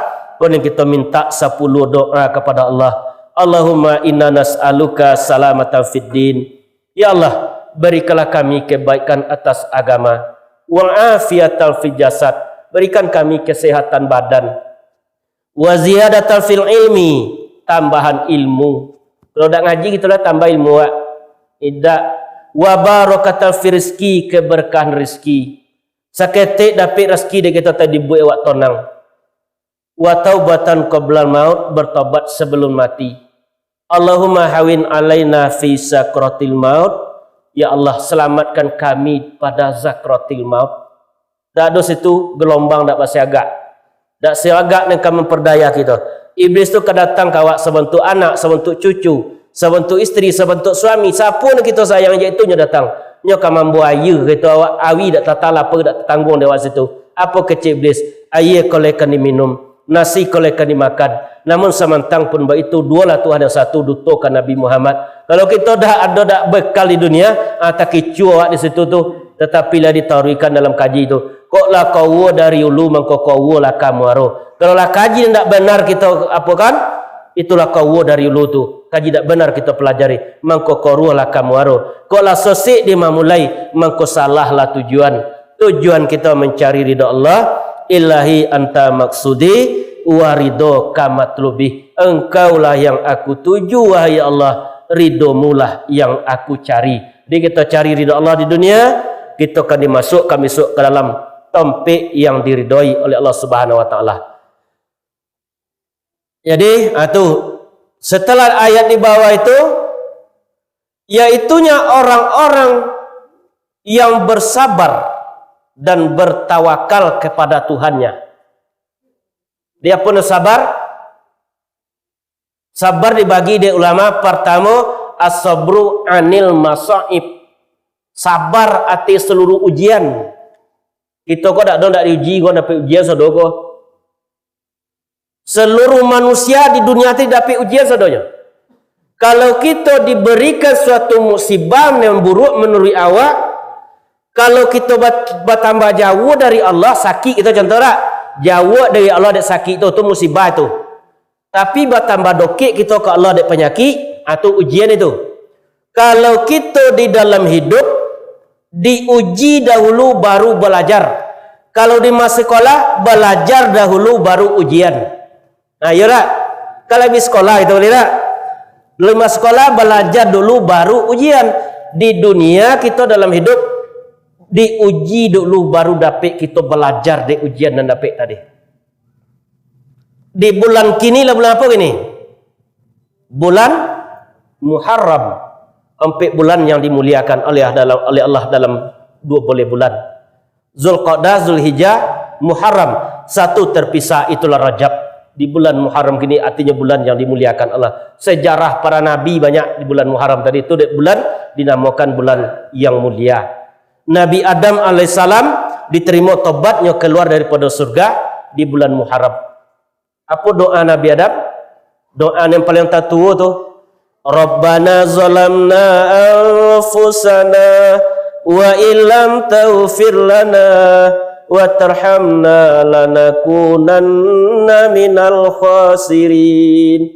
Kemudian kita minta 10 doa kepada Allah. Allahumma inna nas'aluka salamatan fid din. Ya Allah, berikanlah kami kebaikan atas agama. Wa afiatan fil jasad. Berikan kami kesehatan badan. Wa ziyadatan fil ilmi, tambahan ilmu. Kalau dak ngaji gitulah tambah ilmu. Tidak. Wa barakatan fil rizki, keberkahan rezeki. Saketik dapat rezeki dia kita tadi buat awak tonang. Wa taubatan qabla maut, bertobat sebelum mati. Allahumma hawin alaina fi sakratil maut. Ya Allah, selamatkan kami pada zakratil maut. Tak ada situ gelombang dak pasti agak. Tak siagak nak memperdaya kita. Iblis tu kedatang kawak sebentuk anak, sebentuk cucu, sebentuk isteri, sebentuk suami. Siapa nak kita sayang je itu nya datang. Nya kan membuaya kita awak awi dak tatala apa dak tanggung dewa situ. Apa kecil iblis? Air kolekan diminum, nasi kolekan dimakan. Namun samantang pun itu dualah Tuhan yang satu, dutokan Nabi Muhammad. Kalau kita dah ada dak bekal di dunia, tak kicu awak di situ tu. Tetapi lah ditaruhkan dalam kaji itu. Kok lah kau dari ulu mengko kau lah kamu aro. Kalau lah kaji tidak benar kita apa kan? Itulah kau dari ulu tu. Kaji tidak benar kita pelajari. Mengko kau lah kamu aro. Kok lah sosik dia memulai mengko salah lah tujuan. Tujuan kita mencari ridha Allah. Ilahi anta maksudi wa ridho kamatlubi. Engkaulah yang aku tuju wahai Allah. Ridhomu lah yang aku cari. Jadi kita cari ridha Allah di dunia. Kita akan dimasukkan besok ke dalam tempat yang diridhoi oleh Allah Subhanahu wa taala. Jadi itu setelah ayat di bawah itu yaitunya orang-orang yang bersabar dan bertawakal kepada Tuhannya. Dia pun sabar. Sabar dibagi di ulama. Pertama, as-sabru anil masaib. Sabar atas seluruh ujian. Kita kok tak diuji, kok dapat ujian saudara kok. Seluruh manusia di dunia ini dapat ujian saudara. Kalau kita diberikan suatu musibah yang buruk menurut awak, kalau kita bertambah jauh dari Allah, sakit kita contoh tak? Jauh dari Allah ada sakit itu musibah itu. Tapi bertambah dokik kita ke Allah ada penyakit, atau ujian itu. Kalau kita di dalam hidup diuji dahulu baru belajar. Kalau di masa sekolah belajar dahulu baru ujian. Nah, ya tak? Kalau di sekolah itu boleh tak? Di masa sekolah belajar dulu baru ujian. Di dunia kita dalam hidup diuji dulu baru dapat kita belajar di ujian dan dapat tadi. Di bulan kini lah bulan apa ini? Bulan Muharram. 4 bulan yang dimuliakan oleh Allah dalam 20 bulan. Zulqa'dah, Zulhijjah, Muharram. Satu terpisah itulah Rajab. Di bulan Muharram ini artinya bulan yang dimuliakan Allah. Sejarah para nabi banyak di bulan Muharram tadi itu bulan dinamakan bulan yang mulia. Nabi Adam alaihissalam diterima tobatnya keluar daripada surga di bulan Muharram. Apa doa Nabi Adam? Doa yang paling tertua tu, Rabbana zalamna anfusana wa illam taghfir lana wa tarhamna lanakunanna minal khasirin.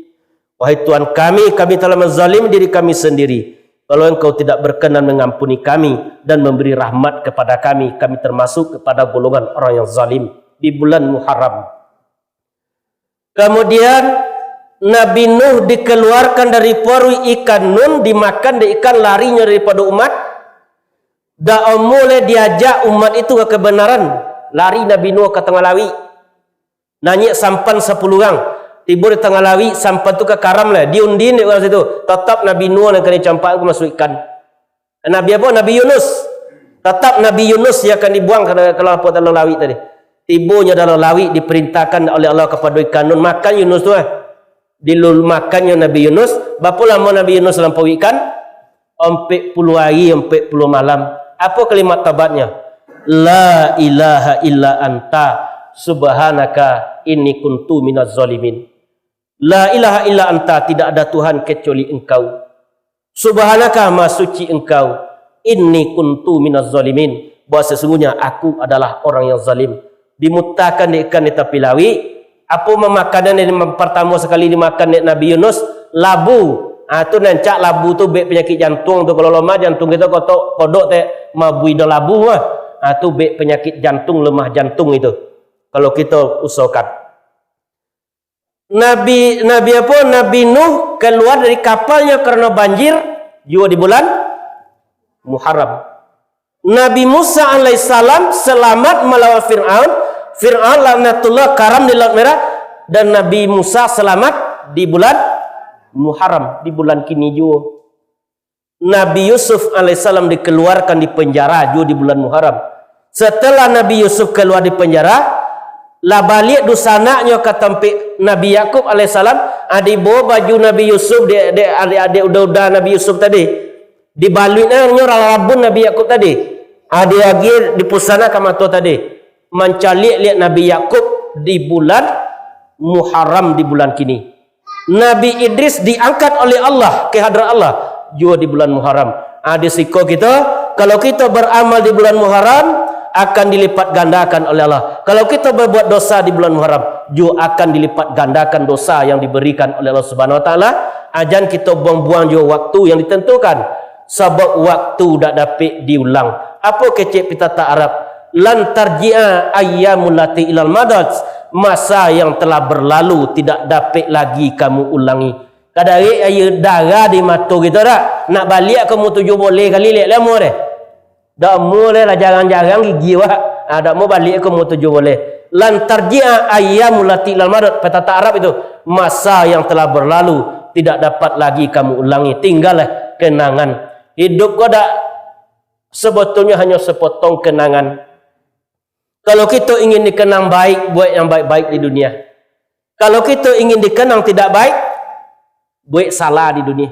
Wahai Tuhan kami telah menzalim diri kami sendiri. Kalau Engkau tidak berkenan mengampuni kami dan memberi rahmat kepada kami termasuk kepada golongan orang yang zalim di bulan Muharram. Kemudian Nabi Nuh dikeluarkan dari perui ikan Nun, dimakan di ikan, larinya daripada umat. Dah mulai diajak umat itu ke kebenaran. Lari Nabi Nuh ke tengah lawi. Nanya sampan 10 orang. Tiba di tengah lawi, sampan tu ke karam lah. Diundin di orang situ. Tetap Nabi Nuh yang kena campak ke masuk ikan. Nabi apa? Nabi Yunus. Tetap Nabi Yunus yang akan dibuang ke dalam lawi tadi. Tibanya dalam lawi diperintahkan oleh Allah kepada ikan Nun. Makan Yunus tu dilul makannya Nabi Yunus. Berapa lama Nabi Yunus lampau ikan? 40 hari, 40 malam. Apa kalimat tabatnya? La ilaha illa anta subhanaka inni kuntu minaz zalimin. La ilaha illa anta, tidak ada Tuhan kecuali Engkau. Subhanaka, maha suci Engkau. Inni kuntu minaz zalimin, bahwa sesungguhnya aku adalah orang yang zalim. Dimutakan di ikan di tepi lawi. Apa makanan yang pertama sekali dimakan oleh Nabi Yunus? Labu. Tu nancak labu tu bek penyakit jantung tu. Kalau lemah jantung kita kodok teh mabui dah labu tu bek penyakit jantung, lemah jantung itu. Kalau kita usahakan. Nabi Nuh keluar dari kapalnya karena banjir juga di bulan Muharram. Nabi Musa alaihissalam selamat melawan Fir'aun. Fir'aun laknatullah karam di Laut Merah, dan Nabi Musa selamat di bulan Muharram, di bulan kini juga. Nabi Yusuf alaihissalam dikeluarkan di penjara juga di bulan Muharram. Setelah Nabi Yusuf keluar di penjara, lah balik dusanaknya ke tempat Nabi Yakub alaihissalam. Adik bawa baju Nabi Yusuf, adik udah Nabi Yusuf tadi dibaliknya rabun Nabi Yakub tadi. Adik lagi di pusana kamato tadi mencalik lihat Nabi Yakub di bulan Muharram di bulan kini. Nabi Idris diangkat oleh Allah ke hadrat Allah juga di bulan Muharram. Risiko kita kalau kita beramal di bulan Muharram akan dilipat gandakan oleh Allah. Kalau kita berbuat dosa di bulan Muharram juga akan dilipat gandakan dosa yang diberikan oleh Allah Subhanahu Wa Taala. Ajan kita buang-buang juga waktu yang ditentukan, sebab waktu tak dapat diulang. Apa kecek kita tak Arab? Lan tarji'a ayyamul lati ilal madad, masa yang telah berlalu tidak dapat lagi kamu ulangi. Kadang-kadang air darah di mata kita tak nak balik kamu 7 boleh kali lihat lama deh. Dak mulai lah jarang-jarang gigi wah. Dak mau balik kamu 7 boleh. Lan tarji'a ayyamul lati ilal madad, kata Arab itu masa yang telah berlalu tidak dapat lagi kamu ulangi. Tinggallah kenangan. Hidup kau dak sebetulnya hanya sepotong kenangan. Kalau kita ingin dikenang baik, buat yang baik-baik di dunia. Kalau kita ingin dikenang tidak baik, buat salah di dunia.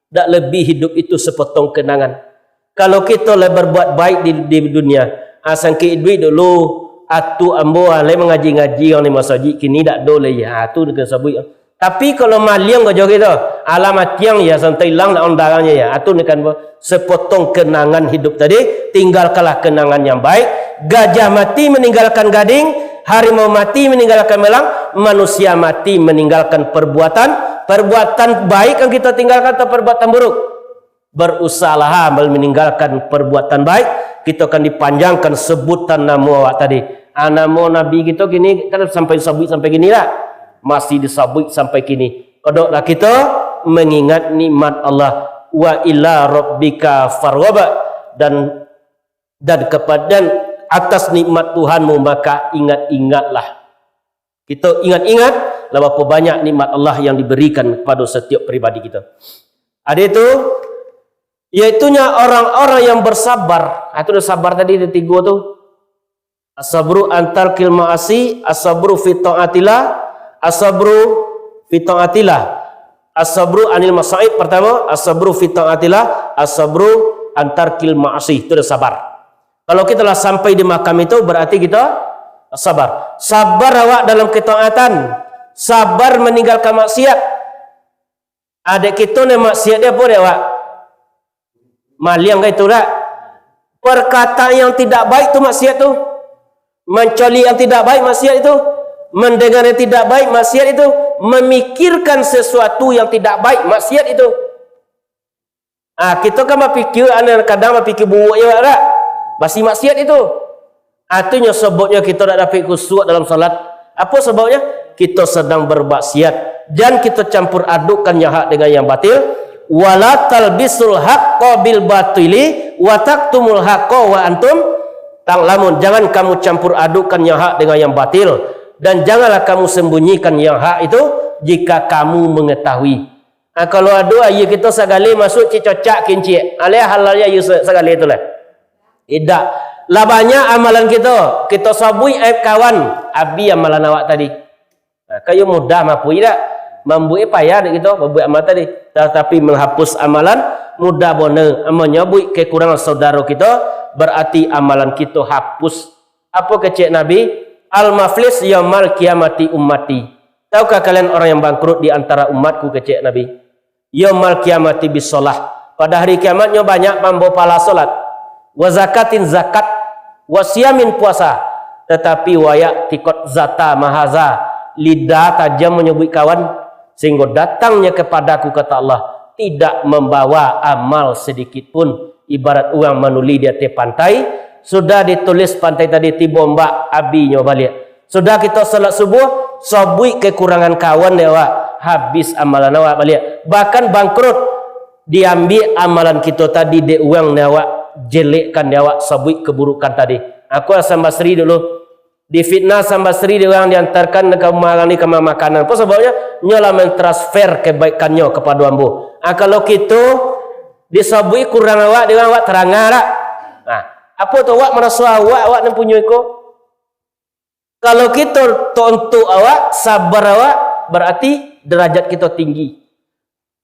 Tak lebih hidup itu sepotong kenangan. Kalau kita berbuat baik di dunia, sangki duit dulu, atu ambo ale mengaji-ngaji yang di masjid kini tak boleh ya, atu dengan sabui. Tapi kalau maliang kau jauh itu, alamat yang ya santai hilang nak ondaranya ya, atu dengan sepotong kenangan hidup tadi, tinggalkanlah kenangan yang baik. Gajah mati meninggalkan gading, harimau mati meninggalkan melang, manusia mati meninggalkan perbuatan baik yang kita tinggalkan atau perbuatan buruk. Berusahalah meninggalkan perbuatan baik, kita akan dipanjangkan sebutan nama awak tadi. Nama Nabi kita gini kan sampai sabut sampai gini lah, masih disabut sampai kini. Kodoklah kita mengingat nikmat Allah. Wa ila rabbika farghab, dan kepada atas nikmat Tuhanmu maka ingat-ingatlah. Kita ingat-ingat berapa banyak nikmat Allah yang diberikan kepada setiap pribadi kita. Ada itu, yaitunya orang-orang yang bersabar. Itu sabar tadi di 3 tu. As-sabru antar kil ma'asi, as-sabru fi ta'atillah, as-sabru fi ta'atillah, as-sabru anil masa'ib pertama, as-sabru fi ta'atillah, as-sabru antar kil ma'asi. Itu dah sabar. Kalau kita telah sampai di makam itu berarti kita sabar. Sabar awak dalam ketaatan, sabar meninggalkan maksiat. Adik kita ni maksiat dia apa dia awak? Maliang ke itu tak? Perkataan yang tidak baik tu maksiat tu. Mencoli yang tidak baik maksiat itu. Mendengar yang tidak baik maksiat itu. Memikirkan sesuatu yang tidak baik maksiat itu. Kita kan berfikir, kadang berfikir buruk je tak? Basi maksiat itu. Artinya sebabnya kita tak dapat khusyuk dalam salat. Apa sebabnya? Kita sedang bermaksiat. Dan kita campur adukkan yang hak dengan yang batil. Wala talbisul haqqo bil batili wa taktumul haqqo wa antum ta'lamun. Jangan kamu campur adukkan yang hak dengan yang batil, dan janganlah kamu sembunyikan yang hak itu jika kamu mengetahui. Kalau ada ya kita segala masuk cicocak kincik, alih halalnya ya segala itulah. Tidak. Lah banyak amalan kita sabui aib kawan, abi amalan awak tadi. Kayu mudah mampu tidak? Membuat payah kita membuat amal tadi, tetapi menghapus amalan mudah benar. Menyebut kekurangan saudara kita berarti amalan kita hapus. Apa kecek Nabi? Al-maflis yaumal kiamati ummati. Tahukah kalian orang yang bangkrut di antara umatku kecek Nabi? Yaumal kiamati bisolah. Pada hari kiamatnya banyak membawa pahala solat, wa zakatin zakat, wa siyamin puasa, tetapi wayak tikot zata mahaza, lidah tajam menyebut kawan, sehingga datangnya kepadaku kata Allah tidak membawa amal sedikit pun. Ibarat orang menuli di atas pantai, sudah ditulis pantai tadi tiba mbak abinya balik. Sudah kita salat subuh, sabui kekurangan kawan dia awak, habis amalan awak balik. Bahkan bangkrut, diambil amalan kita tadi di uang dia awak, jelekkan dia awak, sabui keburukan tadi. Aku asal Basri dulu difitnah sama Basri, dia orang diantarkan ke makanan. Apa sebabnya? Nyolah mentransfer kebaikannya kepada ambo. Kalau kita disabui kurang awak, dia awak terangah tak? Apa tu awak merasa awak nak punya iko? Kalau kita tontok awak, sabar awak, berarti derajat kita tinggi.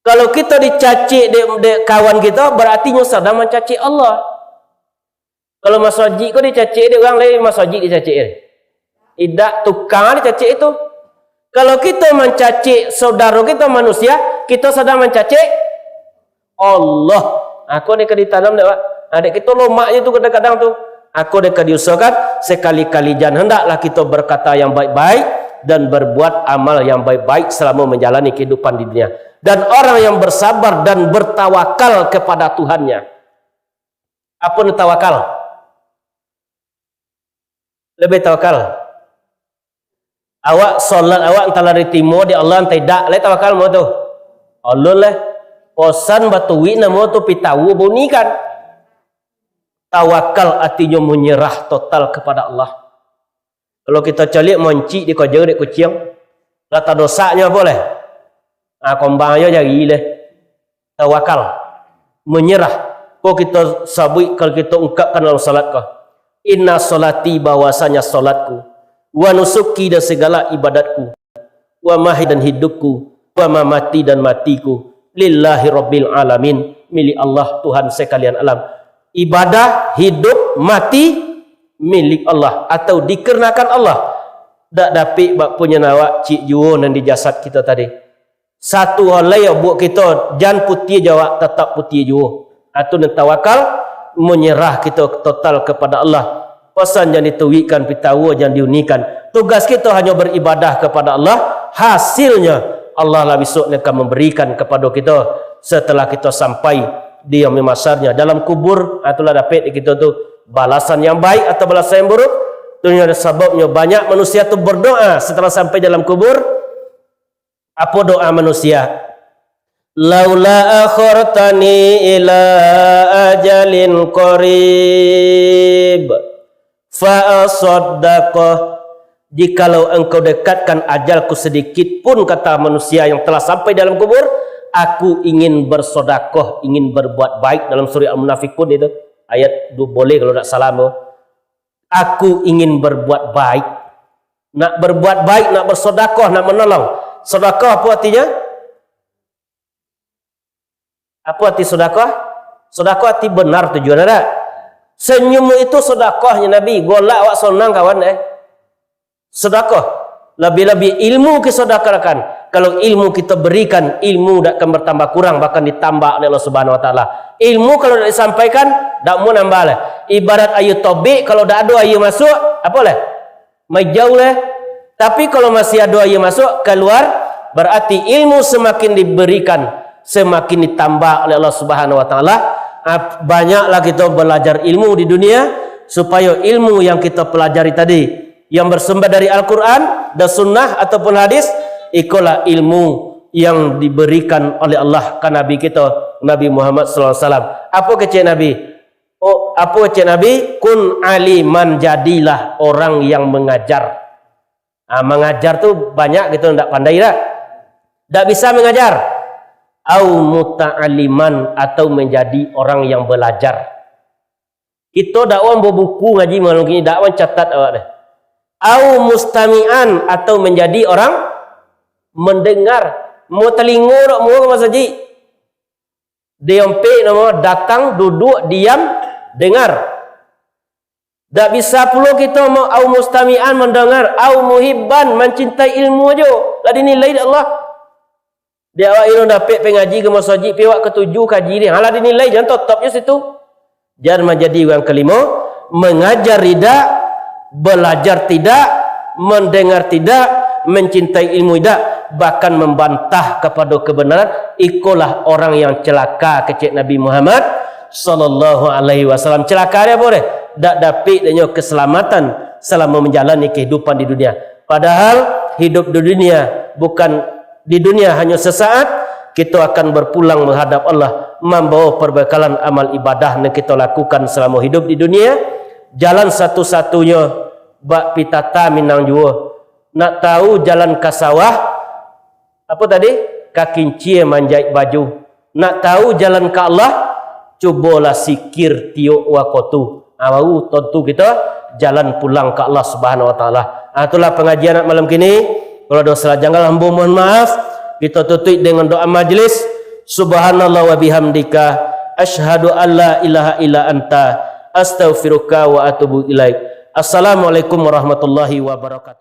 Kalau kita dicaci de kawan kita, berarti nyo sedang mencaci Allah. Kalau masjid kau dicaci dia orang lain, masjid dicaci dia. Tidak, tukang dicaci itu. Kalau kita mencaci saudara kita manusia, kita sedang mencaci Allah. Aku dekat ditanam dak, Pak. Adik kita lomak je tu kadang-kadang tu. Aku dekat diusahakan sekali-kali jangan hendaklah kita berkata yang baik-baik dan berbuat amal yang baik-baik selama menjalani kehidupan di dunia. Dan orang yang bersabar dan bertawakal kepada Tuhannya. Apa ni tawakal? Lebih tawakal. Awak solat awak antara dari timur di Allah tidak, le tawakal mo tu. Allah le posan batuwi namo tu pitawu bunyi kan. Tawakal artinya menyerah total kepada Allah. Kalau kita calik moncik di koja di kucing, rata dosanya boleh. Kombangnya jadi le. Tawakal, menyerah. Kau kita sabui kalau kita ungkapkan dalam salat kau. Inna solati bahwasanya salatku, wa nusuki dan segala ibadatku, wa mahi dan hidupku, wa mamati dan matiku, lillahi rabbil alamin, milik Allah Tuhan sekalian alam. Ibadah, hidup, mati milik Allah atau dikarenakan Allah. Tak dapat bak punya nawak cik juo dan di jasad kita tadi. Satu hal yang buat kita jan putih jawab tetap putih juo. Atau tawakal, menyerah kita total kepada Allah. Pesan yang dituwikan, pitawa yang diunikan. Tugas kita hanya beribadah kepada Allah. Hasilnya Allah lah besok akan memberikan kepada kita setelah kita sampai di yaumil masarnya dalam kubur. Itulah dapat kita tu balasan yang baik atau balasan yang buruk. Itu ada sebabnya banyak manusia tu berdoa setelah sampai dalam kubur. Apa doa manusia? Laula akhartani ila ajalin qarib fa asaddaqah. Jikalau engkau dekatkan ajalku sedikit pun, kata manusia yang telah sampai dalam kubur, aku ingin bersedekah, ingin berbuat baik. Dalam surah Al-Munafiqun itu ayat 2 boleh kalau tak salah. Aku ingin berbuat baik, nak berbuat baik, nak bersedekah, nak menolong. Sedekah apa artinya? Apa arti sedekah? Sedekah arti benar tujuan ada. Senyummu itu sedekahnya Nabi. Golak awak senang kawan sedekah. Lebih-lebih ilmu kita sedekahkan. Kalau ilmu kita berikan, ilmu tak akan bertambah kurang, bahkan ditambah oleh Allah Subhanahu wa taala. Ilmu kalau tak disampaikan, tak mau nambah lah. Ibarat ayu tobik, kalau tak ada ayu masuk, apa lah? Majau lah. Tapi kalau masih ada ayu masuk, keluar, berarti ilmu semakin diberikan, semakin ditambah oleh Allah Subhanahu wa taala. Banyaklah kita belajar ilmu di dunia, supaya ilmu yang kita pelajari tadi, yang bersumber dari Al-Quran dan Sunnah ataupun hadis, itulah ilmu yang diberikan oleh Allah ke Nabi kita, Nabi Muhammad SAW. Apa kecil Nabi? Apa kecil Nabi? Kun aliman, jadilah orang yang mengajar. Mengajar tu banyak gitu, tak pandai tak? Tak bisa mengajar. Au muta'aliman, atau menjadi orang yang belajar. Kita dakwah buku ngaji malam ini, dakwah catat awak dah. Au mustami'an, atau menjadi orang mendengar. Mau telingo tak mau masa ji. Diompe nama datang, duduk, diam, dengar. Tak bisa pula kita mau au mustami'an mendengar, au muhibban mencintai ilmu aja. Lah dinilai dak Allah. Dia awak ilmu dapat pengaji ke masjid, pi awak ketujuh kaji dia. Halah dinilai jangan topnya situ. Jangan menjadi yang kelima, mengajar tidak, belajar tidak, mendengar tidak, mencintai ilmu tidak, bahkan membantah kepada kebenaran. Ikulah orang yang celaka kecil Nabi Muhammad sallallahu alaihi wasallam. Celaka dia boleh tak dapat dia keselamatan selama menjalani kehidupan di dunia. Padahal hidup di dunia bukan di dunia hanya sesaat, kita akan berpulang menghadap Allah, membawa perbekalan amal ibadah yang kita lakukan selama hidup di dunia. Jalan satu-satunya bak pitata minang jua. Nak tahu jalan ke sawah, apa tadi? Kakinci manjait baju. Nak tahu jalan ke Allah, cubalah sikir tiuk wakotu. Mau tentu kita jalan pulang ke Allah Subhanahu wa taala. Itulah pengajian malam kini. Kalau ada salah janggal, hamba mohon maaf. Kita tutup dengan doa majlis. Subhanallah wa bihamdika, asyhadu an la ilaha illa anta, astaghfiruka wa atubu ilaik. Assalamualaikum warahmatullahi wabarakatuh.